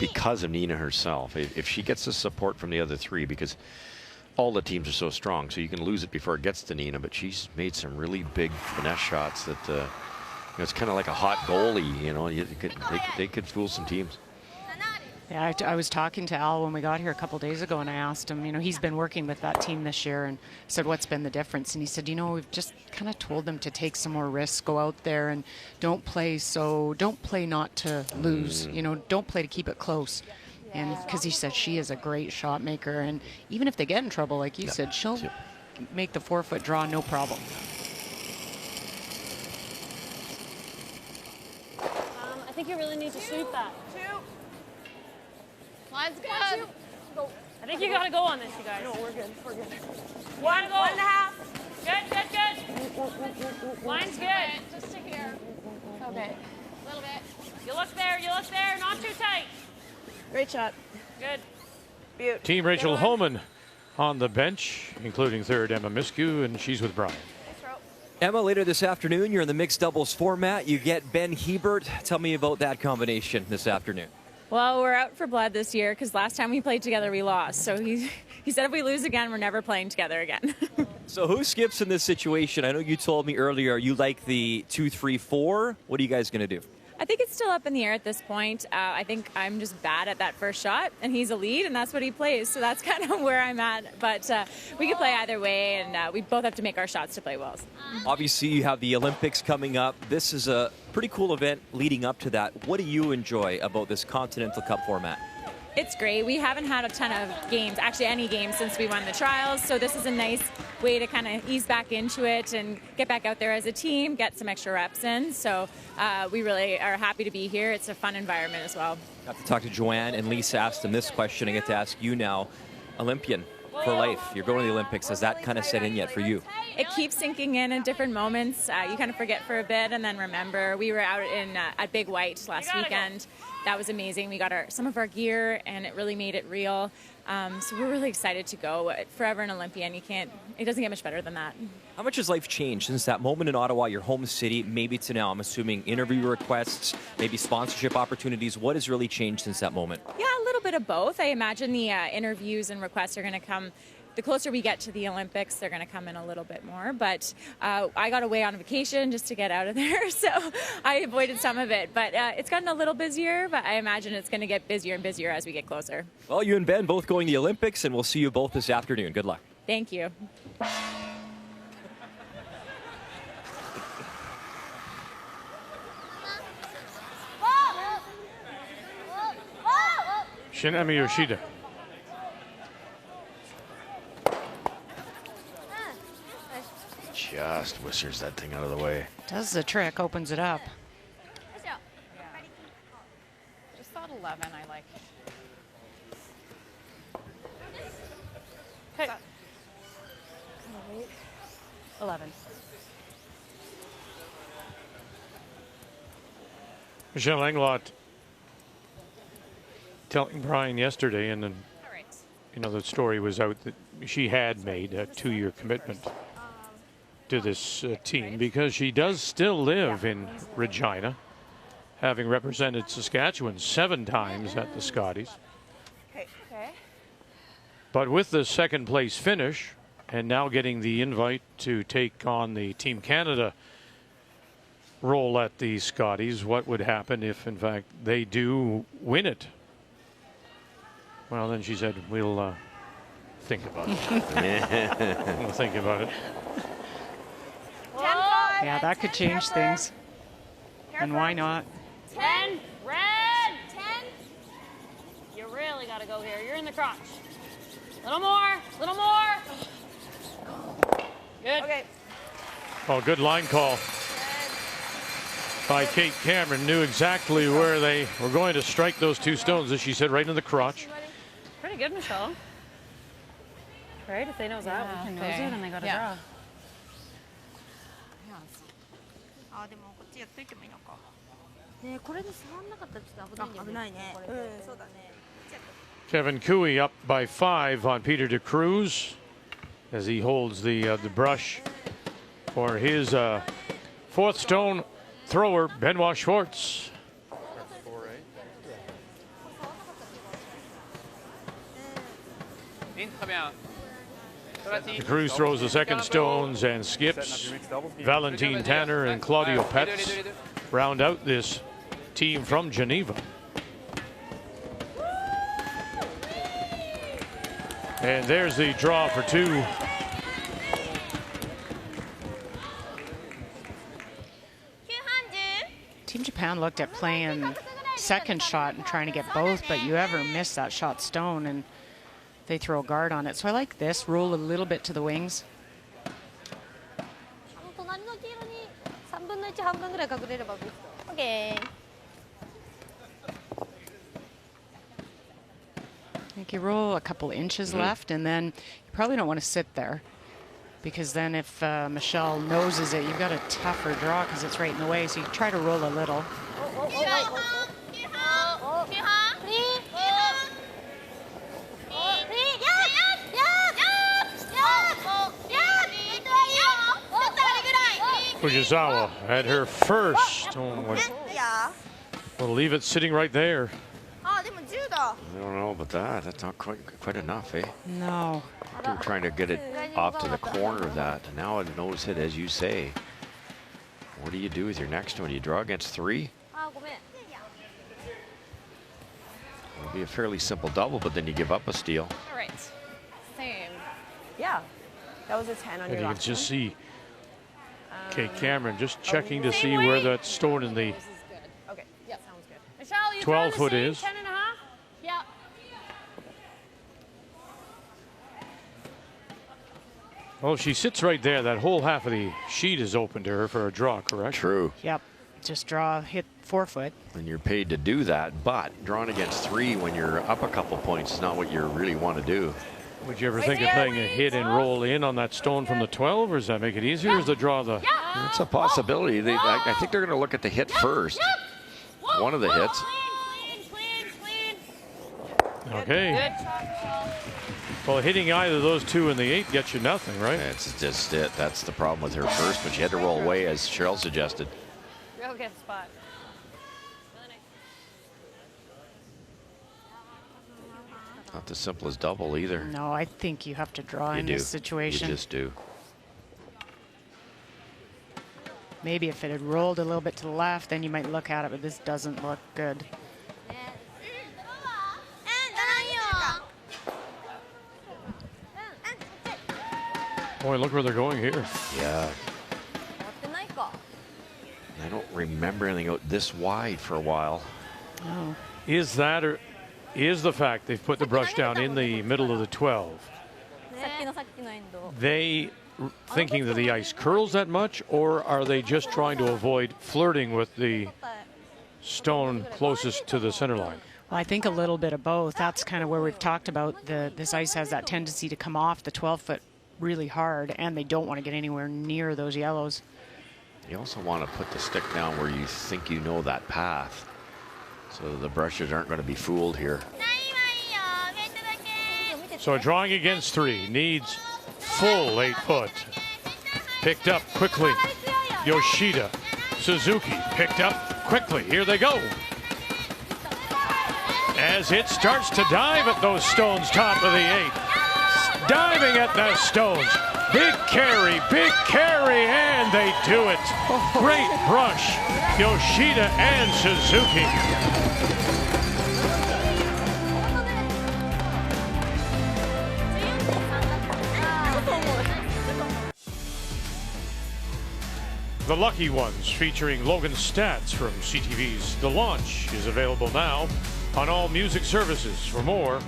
because of Nina herself, if she gets the support from the other 3, because all the teams are so strong, so you can lose it before it gets to Nina, but she's made some really big finesse shots that you know, it's kind of like a hot goalie. You know, they could fool some teams. Yeah, I was talking to Al when we got here a couple days ago, and I asked him, you know, he's been working with that team this year, and said, what's been the difference? And he said, you know, we've just kind of told them to take some more risks, go out there and don't play not to lose, you know, don't play to keep it close. And because he said she is a great shot maker, and even if they get in trouble, like you said, she'll make the 4-foot draw, no problem. I think you really need to shoot that. Line's good. I think you gotta go on this, you guys. No, we're good. We're good. 1.5. Good. Line's good. Just to here. Okay. A little bit. You look there. Not too tight. Great shot. Good. Beaut. Team Rachel Homan on the bench, including third Emma Miskew, and she's with Brian. Emma, later this afternoon, you're in the mixed doubles format. You get Ben Hebert. Tell me about that combination this afternoon. Well, we're out for blood this year because last time we played together, we lost. So he said if we lose again, we're never playing together again. So who skips in this situation? I know you told me earlier you like the 2-3-4. What are you guys going to do? I think it's still up in the air at this point. I think I'm just bad at that first shot, and he's a lead, and that's what he plays. So that's kind of where I'm at. But we could play either way, and we both have to make our shots to play well. Obviously, you have the Olympics coming up. This is a pretty cool event leading up to that. What do you enjoy about this Continental Cup format? It's great. We haven't had a ton of games, actually any games, since we won the trials. So this is a nice way to kind of ease back into it and get back out there as a team, get some extra reps in. So we really are happy to be here. It's a fun environment as well. Got to talk to Joanne and Lisa asked them this question. I get to ask you now, Olympian for life. You're going to the Olympics. Has that kind of set in yet for you? It keeps sinking in different moments. You kind of forget for a bit and then remember. We were out at Big White last weekend. That was amazing. We got some of our gear, and it really made it real. So we're really excited to go. Forever an Olympian. It doesn't get much better than that. How much has life changed since that moment in Ottawa, your home city, maybe to now? I'm assuming interview requests, maybe sponsorship opportunities. What has really changed since that moment? Yeah, a little bit of both. I imagine the interviews and requests are going to come. The closer we get to the Olympics, they're going to come in a little bit more. But I got away on vacation just to get out of there, so I avoided some of it. But it's gotten a little busier, but I imagine it's going to get busier and busier as we get closer. Well, you and Ben both going to the Olympics, and we'll see you both this afternoon. Good luck. Thank you. Shinami Yoshida. Just whiskers that thing out of the way. Does the trick, opens it up. Just thought 11 I like. Okay. 11. Michelle Englot telling Brian yesterday, and then, you know, the story was out that she had made a 2-year commitment to this team because she does still live in Regina, having represented Saskatchewan 7 times at the Scotties. Okay. But with the second place finish and now getting the invite to take on the Team Canada role at the Scotties, what would happen if in fact they do win it? Well, then she said, we'll think about it. We'll think about it. Yeah, that could change things. And why not? 10, red! 10. You really got to go here. You're in the crotch. Little more, little more. Good. Okay. Oh, good line call by Kate Cameron. Knew exactly where they were going to strike those two stones, as she said, right in the crotch. Pretty good, Michelle. Right? If they knows that, we can nose it and they got a draw. あ、でもこっちやっといてもいいのか。ね、これで触んなかったらちょっと危ないんだよね。危ないね。うん、そうだね。 Kevin Cooey up by 5 on Peter de Cruz as he holds the brush for his fourth stone thrower, Benoit Schwartz. De Cruz throws the second stones and skips. Valentine Tanner and Claudio Petz round out this team from Geneva. And there's the draw for two. Team Japan looked at playing second shot and trying to get both, but you ever miss that shot stone and they throw a guard on it. So I like this, roll a little bit to the wings. Okay. Like you roll a couple inches left, and then you probably don't want to sit there, because then if Michelle noses it, you've got a tougher draw because it's right in the way. So you try to roll a little. Fujisawa had her first. We'll leave it sitting right there. I don't know about that. That's not quite enough, eh? No. They were trying to get it off to the corner of that. And now a nose hit, as you say. What do you do with your next one? Do you draw against 3? It'll be a fairly simple double, but then you give up a steal. All right. Same. Yeah. That was a 10 on And your you last can just one. see Kate Cameron just checking to see where that stone in the Okay. Yeah, sounds good. Michelle, you 12 foot is. 10 and a half? Yeah. Well, if she sits right there, that whole half of the sheet is open to her for a draw, correct? True. Yep. Just draw, hit 4 foot. And you're paid to do that, but drawing against 3 when you're up a couple points is not what you really want to do. Would you ever think of playing a hit and roll in on that stone from the 12, or does that make it easier? Or is the draw the... It's a possibility. I think they're going to look at the hit first. One of the hits. Okay. Well, hitting either of those two in the 8 gets you nothing, right? That's just it. That's the problem with her first, but she had to roll away, as Cheryl suggested. Real good spot. Not the simplest double either. No, I think you have to draw in this situation. You just do. Maybe if it had rolled a little bit to the left, then you might look at it, but this doesn't look good. Boy, look where they're going here. Yeah. I don't remember anything out this wide for a while. Oh. Is that, or is the fact they've put the brush down in the middle of the 12? They thinking that the ice curls that much, or are they just trying to avoid flirting with the stone closest to the center line? Well, I think a little bit of both. That's kind of where we've talked about this ice has that tendency to come off the 12-foot really hard, and they don't want to get anywhere near those yellows. You also want to put the stick down where you think you know that path, so the brushes aren't going to be fooled here. So drawing against 3, needs full 8 foot. Picked up quickly. Yoshida. Suzuki picked up quickly. Here they go. As it starts to dive at those stones, top of the 8. Diving at those stones. Big carry, and they do it. Great brush. Yoshida and Suzuki. The Lucky Ones, featuring Logan Stats from CTV's The Launch, is available now on all music services. For more,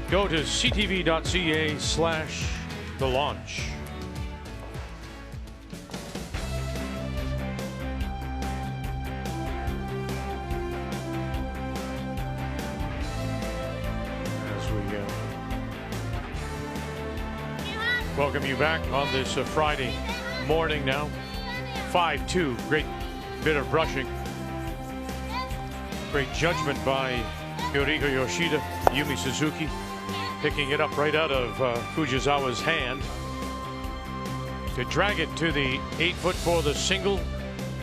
go to ctv.ca/thelaunch. we welcome you back on this Friday morning now. 5-2, great bit of brushing. Great judgment by Yoriko Yoshida. Yumi Suzuki picking it up right out of Fujisawa's hand to drag it to the 8-foot for the single,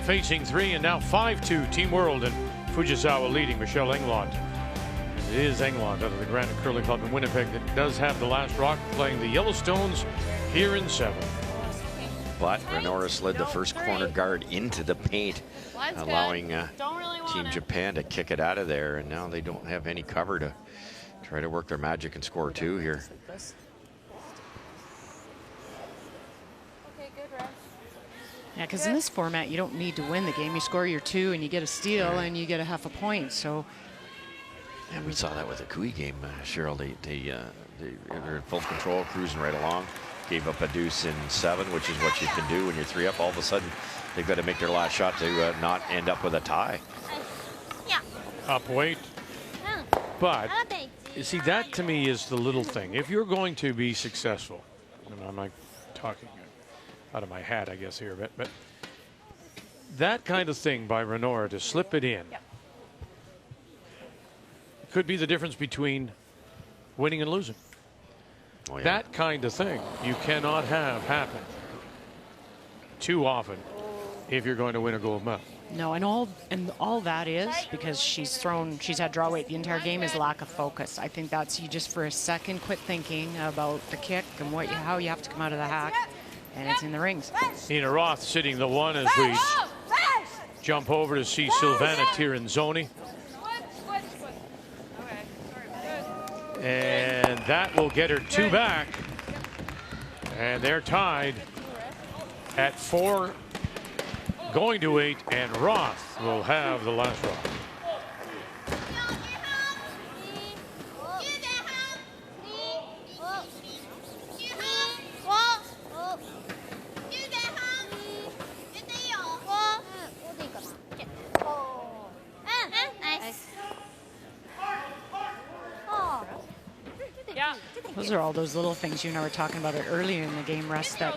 facing 3, and now 5-2, Team World, and Fujisawa leading Michelle Englot. It is Englot out of the Granite Curling Club in Winnipeg that does have the last rock, playing the Yellowstones here in 7. But Renora slid the first corner guard into the paint, allowing Team Japan to kick it out of there, and now they don't have any cover to try to work their magic and score 2 here. Yeah, because in this format, you don't need to win the game. You score your 2 and you get a steal and you get a half a point. So, and we saw that with the Kui game, Cheryl. They're in full control, cruising right along. Gave up a deuce in 7, which is what you can do when you're 3 up. All of a sudden, they've got to make their last shot to not end up with a tie. Up weight. But you see, that to me is the little thing. If you're going to be successful, and I'm not talking out of my hat, I guess, here, but that kind of thing by Renora to slip it in could be the difference between winning and losing. Oh, yeah. That kind of thing you cannot have happen too often if you're going to win a gold medal. No, and all that is because she's had draw weight the entire game, is lack of focus. I think that's, you just for a second quit thinking about the kick and how you have to come out of the hack, and it's in the rings. Nina Roth sitting the 1 as we jump over to see Silvana Tirinzoni. And that will get her 2 back. And they're tied at 4, going to 8, and Roth will have the last rock. Those are all those little things you and I were talking about it earlier in the game, Russ, that,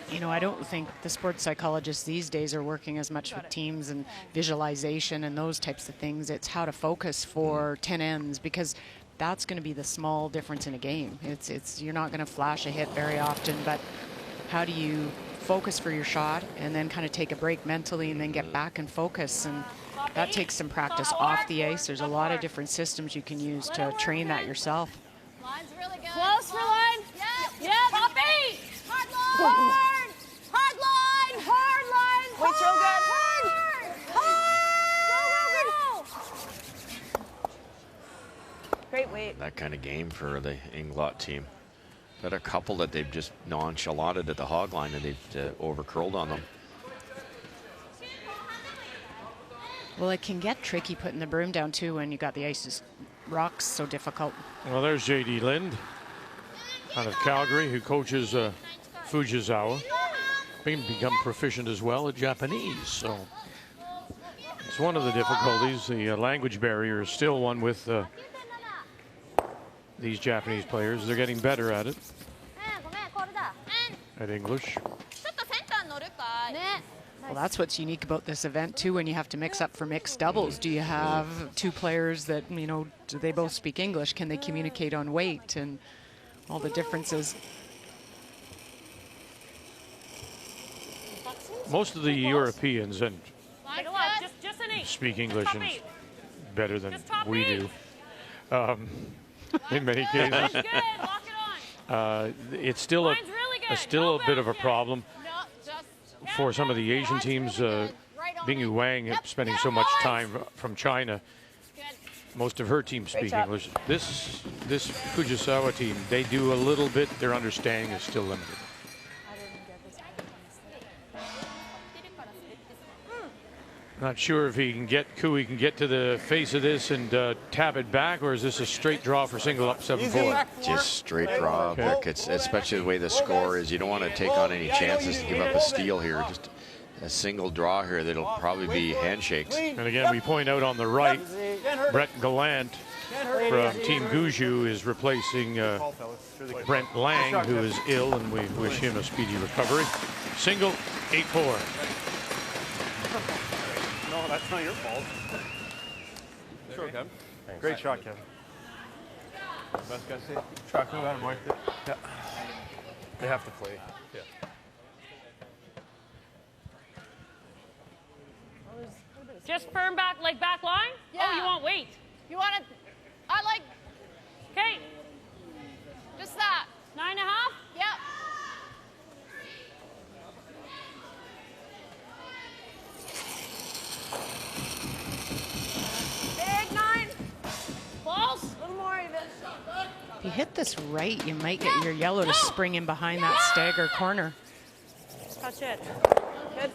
you know, I don't think the sports psychologists these days are working as much with teams and visualization and those types of things. It's how to focus for 10 ends, because that's going to be the small difference in a game. You're not going to flash a hit very often, but how do you focus for your shot and then kind of take a break mentally and then get back and focus? And that takes some practice off the ice. There's a lot of different systems you can use to train that yourself. Line's really good. Close for line. Yep. Top 8. Hard line. Hard line. Hard line. Wait, real good. Hard. Great weight. That kind of game for the Englot team. Got a couple that they've just nonchalanted at the hog line, and they've over-curled on them. Well, it can get tricky putting the broom down too when you got the ice's rocks so difficult. Well, there's J.D. Lind out of Calgary, who coaches Fujisawa, become proficient as well at Japanese. So it's one of the difficulties. The language barrier is still one with these Japanese players. They're getting better at it, at English. Well, that's what's unique about this event too, when you have to mix up for mixed doubles. Do you have 2 players that, you know, do they both speak English? Can they communicate on weight and all the differences? Most of the Europeans and speak English and better than we do. In many cases, it's still a bit of a problem for some of the Asian teams. Bingyu Wang spending so much time from China. Most of her team speak English. This Fujisawa team, they do a little bit. Their understanding is still limited. Not sure if Kui can get to the face of this and tap it back, or is this a straight draw for single up 7-4? Just straight draw. Okay. Look, it's especially the way the score is. You don't want to take on any chances to give up a steal here. Just a single draw here that'll probably be handshakes. And again, we point out on the right, Brett Gallant from Team Guju is replacing Brent Lang, who is ill, and we wish him a speedy recovery. Single, 8-4. No, that's not your fault. Sure, Kevin. Great shot, Kevin. Best guy say. Shot, go ahead, boy. Yeah. They have to play. Yeah. Just firm back, like back line? Yeah. Oh, you want weight? You want to? I like. Okay. Just that. 9.5? Yep. Big 9. Close. A little more even. If you hit this right, you might get your yellow to spring in behind that stagger corner. Touch it. Good.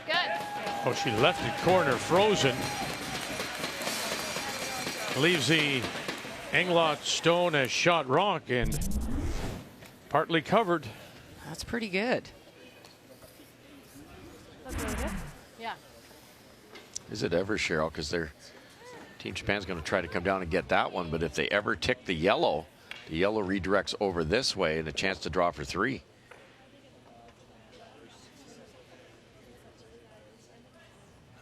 Good. Oh, she left the corner frozen. Leaves the Englot stone as shot rock and partly covered. That's pretty good. That's really good. Yeah. Is it ever, Cheryl? Because Team Japan's going to try to come down and get that one, but if they ever tick the yellow redirects over this way and a chance to draw for 3.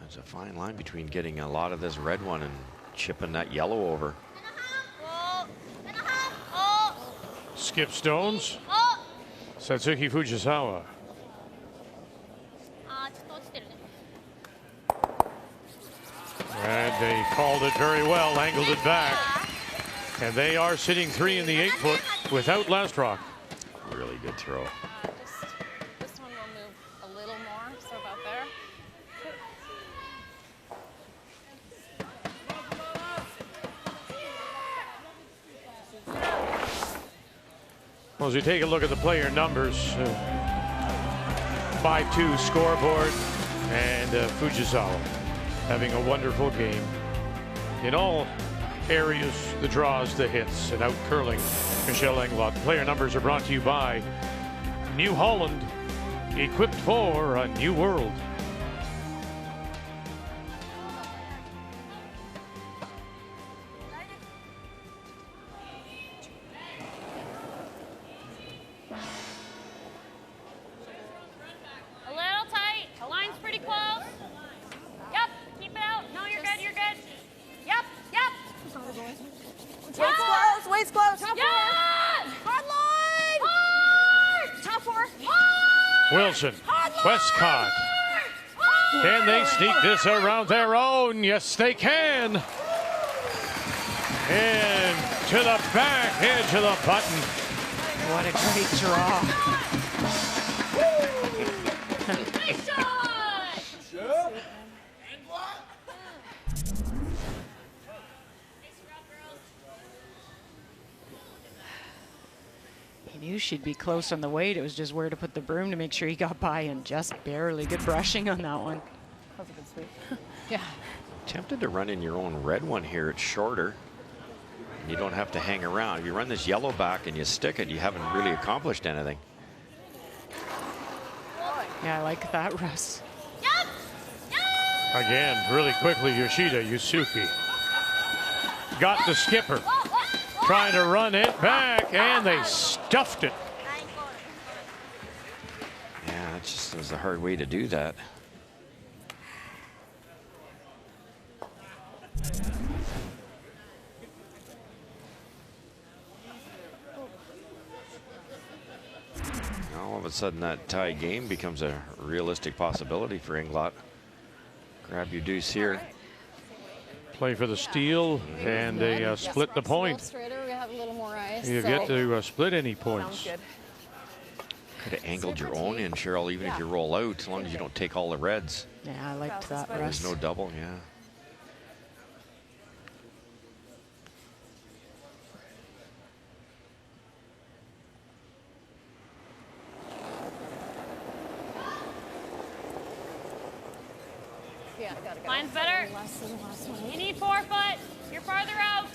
There's a fine line between getting a lot of this red one and chipping that yellow over. Skip stones. Satsuki Fujisawa. And they called it very well, angled it back. And they are sitting 3 in the 8-foot without last rock. Really good throw. This one will move a little more, so about there. Well, as we take a look at the player numbers, 5-2 scoreboard, and Fujisawa having a wonderful game. In all areas, the draws, the hits, and out curling Michelle Englot. Player numbers are brought to you by New Holland, equipped for a new world. A little tight. The line's pretty close. Yep. Keep it out. No, you're good. You're good. Yep. Yep. Waist close. Top four. Hard line. Hard. Top 4. Wilson, Westcott. Can they sneak this around their own? Yes, they can. And to the back edge of the button. What a great draw. Nice shot. He knew she'd be close on the weight. It was just where to put the broom to make sure he got by, and just barely. Good brushing on that one. That was a good sweep. Yeah. Tempted to run in your own red one here. It's shorter. And you don't have to hang around. If you run this yellow back and you stick it, you haven't really accomplished anything. Yeah, I like that, Russ. Again, really quickly, Yoshida Yusuke got the skipper. Trying to run it back, and they stuffed it. Yeah, it just was a hard way to do that. All of a sudden, that tie game becomes a realistic possibility for Englot. Grab your deuce here. Play for the steal, and they split the point. Straighter, we have a little more ice. You get to split any points. Sounds good. Could have angled your own in, Cheryl, even if you roll out, as long as you don't take all the reds. Yeah, I liked that, Russ. There's no double, yeah. Yeah, I gotta go. Line's better. You need 4 foot. You're farther out.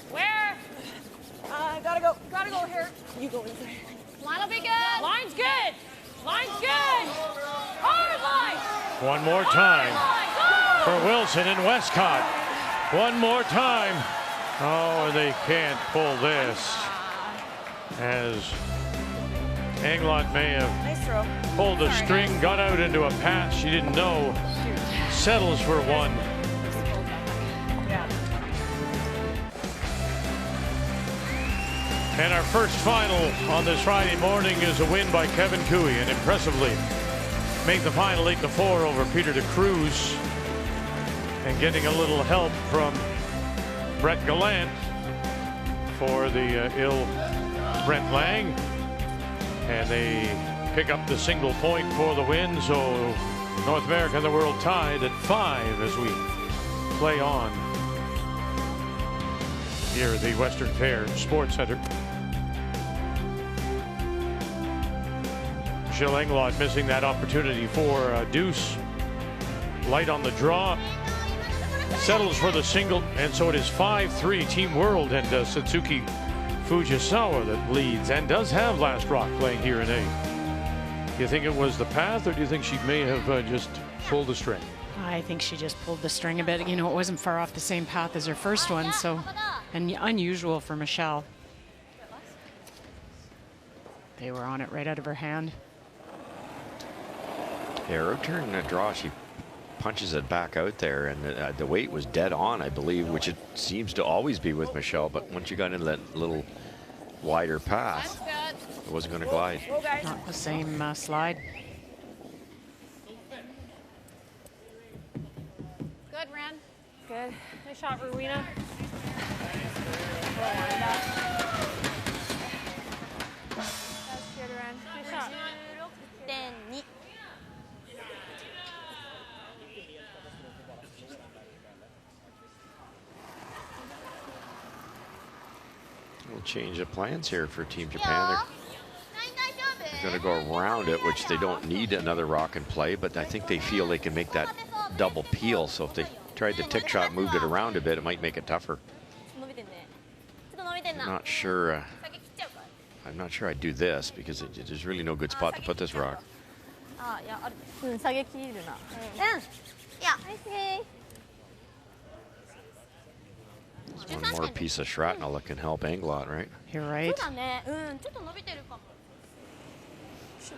Where? Gotta go here. You go in there. Line will be good. Line's good. Line's good. Hard line. One more time for Wilson and Westcott. One more time. Oh, and they can't pull this, as Englot may have pulled the string, got out into a path she didn't know, settles for one. And our first final on this Friday morning is a win by Kevin Cooey, and impressively make the final 8-4 over Peter de Cruz, and getting a little help from Brett Gallant for the ill Brent Lang, and they pick up the single point for the win. So North America and the world tied at 5 as we play on here at the Western Fair Sports Center. Michelle Englot missing that opportunity for deuce. Light on the draw. Settles for the single, and so it is 5-3 Team World, and Satsuki Fujisawa that leads and does have last rock playing here in A. Do you think it was the path, or do you think she may have just pulled the string? I think she just pulled the string a bit. You know, it wasn't far off the same path as her first one, so and unusual for Michelle. They were on it right out of her hand. Yeah, her turn and draw, she punches it back out there, and the weight was dead on, I believe, which it seems to always be with Michelle, but once you got into that little wider path, it wasn't going to glide. Not the same slide. Good, Ran. Good. Nice shot, Rowena. That's good, Ran. Nice shot. We'll change the plans here for Team Japan. They're going to go around it, which they don't need another rock in play, but I think they feel they can make that double peel. So if they tried the tick shot, moved it around a bit, it might make it tougher. I'm not sure. I'm not sure I'd do this, because there's really no good spot to put this rock. There's one more piece of shrapnel that can help Englot, right? You're right.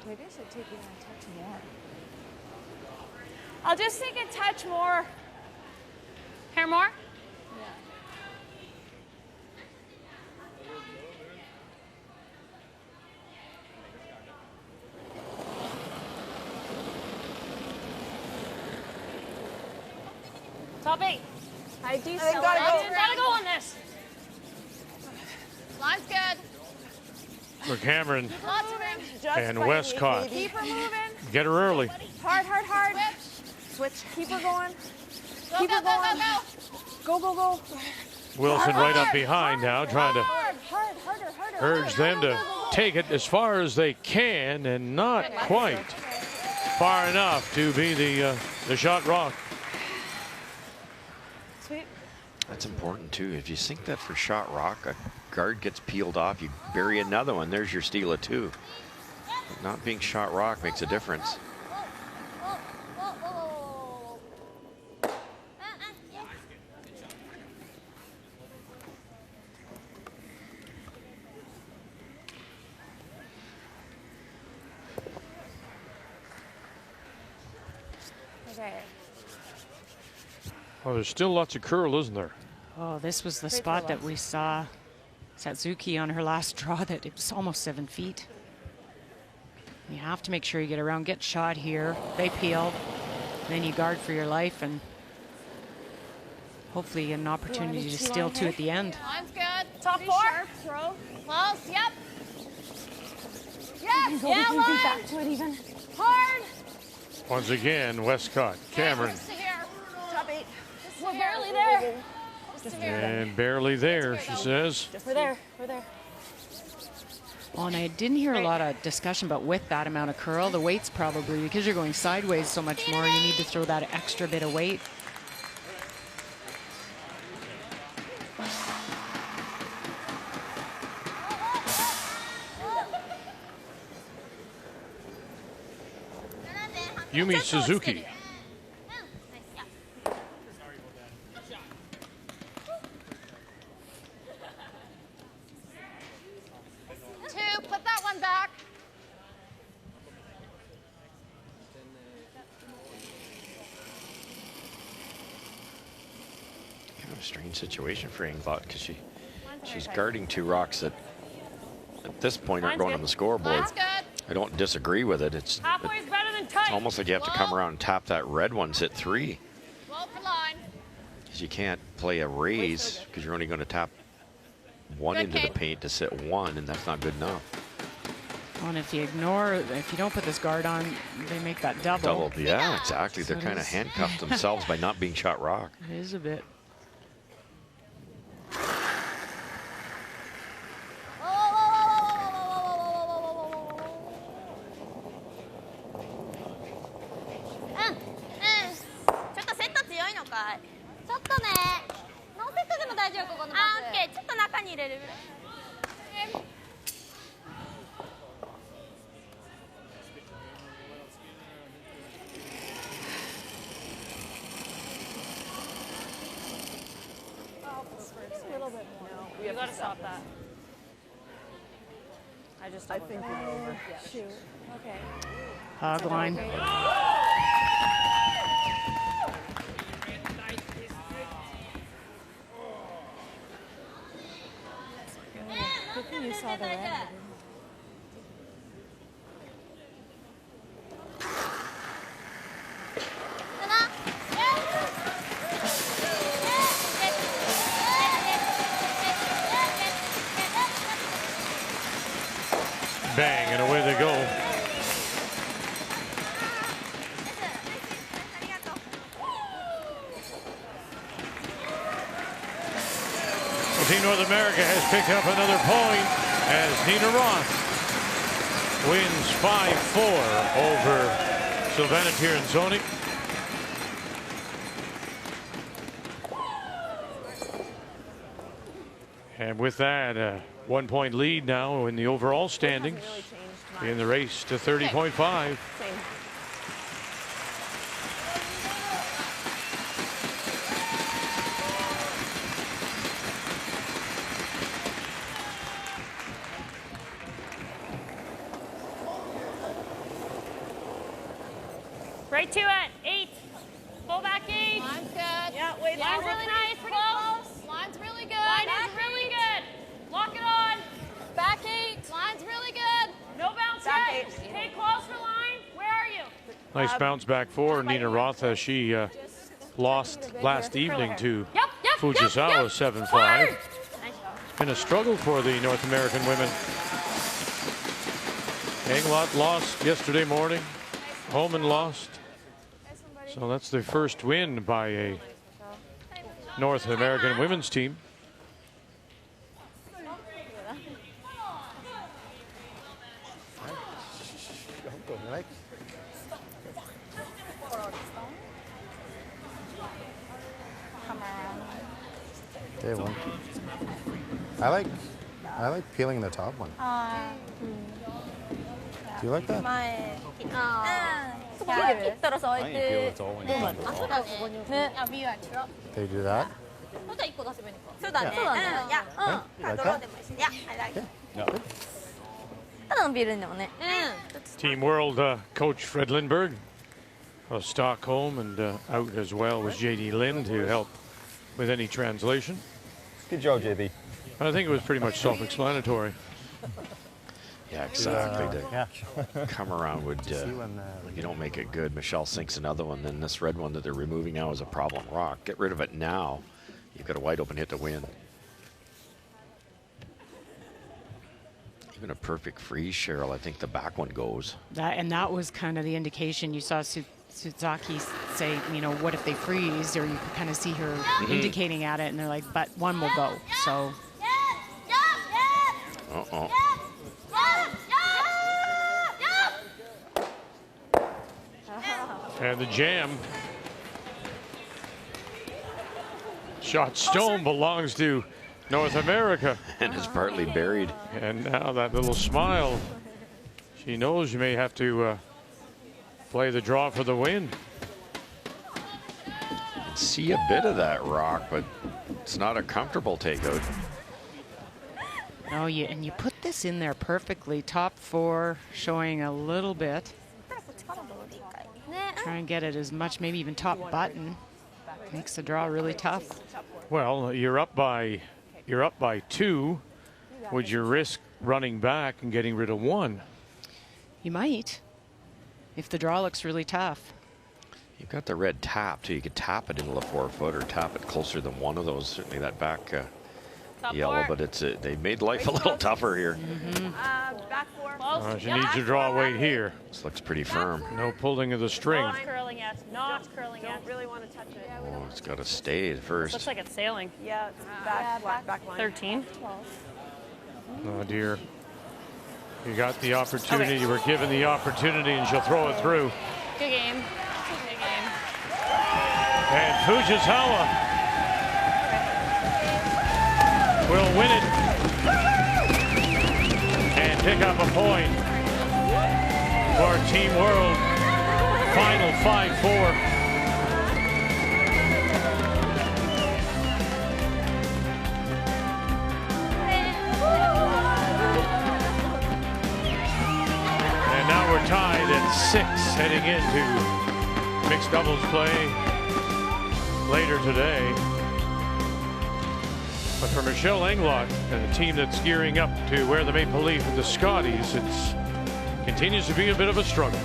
Maybe I should take it a touch more. I'll just take a touch more. Hair more? Yeah. Top 8. I do so. Gotta go on this. Line's good. For Cameron Lots of room. and Westcott. Keep her moving. Get her early. Hard, hard, hard. Switch. Keep her going. Keep her going. Go, go, go. Wilson right up behind now, trying to urge them to take it as far as they can, and not quite far enough to be the shot rock. Sweet. That's important too. If you sink that for shot rock, a guard gets peeled off, you bury another one, there's your steal of 2. But not being shot rock makes a difference. Okay. Well, there's still lots of curl, isn't there? Oh, this was the spot that we saw Satsuki on her last draw, that it was almost 7 feet. You have to make sure you get around, get shot here. They peel, then you guard for your life, and hopefully get an opportunity to steal 2 at the end. Line's good. Top 4. Throw. Close. Yep. Yes. Yeah, line. Back to it even. Hard. Once again, Westcott, Cameron. Top 8. We're barely there. And barely there, she says. We're there. We're there. Well, and I didn't hear a lot of discussion, but with that amount of curl, the weight's probably, because you're going sideways so much more, you need to throw that extra bit of weight. Yumi Suzuki. strange situation for Englot because she's guarding two rocks that at this point aren't going on the scoreboard. I don't disagree with it. It's almost like you have to come around and tap that red one, sit 3. Because you can't play a raise because you're only going to tap 1 into the paint to sit 1, and that's not good enough. Well, and if you don't put this guard on, they make that double. Yeah, exactly. They're kind of handcuffed themselves by not being shot rock. It is a bit. You gotta stop that. I think you're over. Yeah. Shoot. Okay. Hog line. Good thing you saw the red. Bang, and away they go. Well, Team North America has picked up another point as Nina Roth wins 5-4 over Silvana Tirinzoni. And with that, 1 point lead now in the overall standings in the race to 30.5. Right to it. 8. Pull back 8. Line's good. Yeah, wait. Line's really nice. Pretty close. Line's really good. Line is really good. Lock it on. Back 8. Line's really good. No bounce yet. Stay close for line. Where are you? Nice bounce back for Nina Roth as she lost last evening to Fujisawa 7-5. It's been a struggle for the North American women. Englot lost yesterday morning. Holman lost. So that's their first win by a North American women's team. Day one. I like peeling the top one. Do you like that? They do that? Team World coach Fred Lindberg of Stockholm, and out as well was J.D. Lynn to help with any translation. Good job, JB. I think it was pretty much self-explanatory. Yeah, exactly. To come around would, you don't make it good. Michelle sinks another one, then this red one that they're removing now is a problem rock. Get rid of it now. You've got a wide open hit to win. Even a perfect freeze, Cheryl. I think the back one goes. That was kind of the indication. You saw Suzuki say, you know, what if they freeze? Or you could kind of see her indicating at it, and they're like, but one will go. So. Uh-oh. And the jam. Shot stone belongs to North America. And is partly buried. And now that little smile. She knows you may have to play the draw for the win. See a bit of that rock, but it's not a comfortable takeout. No, and you put this in there perfectly. Top 4 showing a little bit. Try and get it as much, maybe even top button. Makes the draw really tough. Well, you're up by 2. Would you risk running back and getting rid of 1? You might, if the draw looks really tough. You've got the red tap, too. You could tap it into the 4-foot or tap it closer than one of those. Certainly that back yellow, but it's they made life a little tougher here. Back 4. You need to draw weight here. This looks pretty firm. No pulling of the string. Not curling yet. Not curling yet. Don't really want to touch it. Oh, it's got to stay at first. Looks like it's sailing. Yeah, it's back line. 13. 12. Oh, dear. You got the opportunity. You were given the opportunity, and she'll throw it through. Good game. Good game. And Fujisawa will win it and pick up a point for Team World. Final 5-4. And now we're tied at 6 heading into mixed doubles play later today. But for Michelle Englot and the team that's gearing up to wear the maple leaf at the Scotties, it continues to be a bit of a struggle.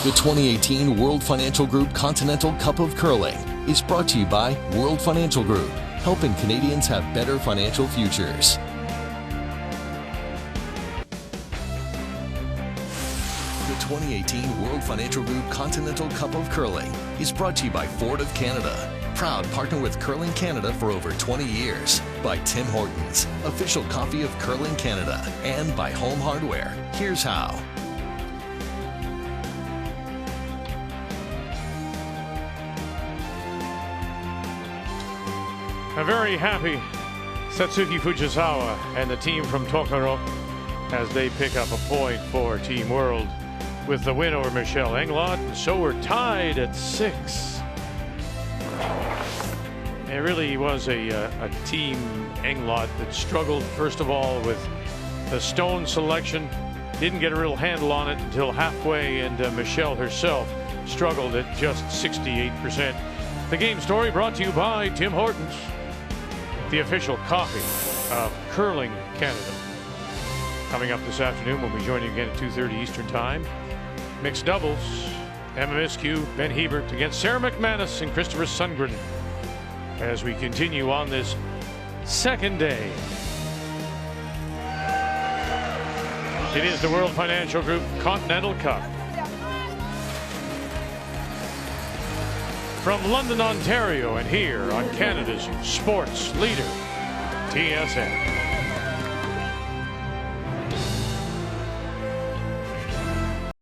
The 2018 World Financial Group Continental Cup of Curling is brought to you by World Financial Group, helping Canadians have better financial futures. The 2018 World Financial Group Continental Cup of Curling is brought to you by Ford of Canada, proud partner with Curling Canada for over 20 years, by Tim Hortons, official coffee of Curling Canada, and by Home Hardware. Here's how. A very happy Satsuki Fujisawa and the team from Tokoro as they pick up a point for Team World with the win over Michelle Englot. So we're tied at 6. It really was a Team Englot that struggled, first of all, with the stone selection. Didn't get a real handle on it until halfway, and Michelle herself struggled at just 68%. The game story brought to you by Tim Hortons, the official coffee of Curling Canada. Coming up this afternoon when we join you again at 2:30 Eastern Time. Mixed doubles, Emma Miskew, Ben Hebert against Sarah McManus and Christopher Sundgren as we continue on this second day. It is the World Financial Group Continental Cup. From London, Ontario, and here on Canada's sports leader, TSN.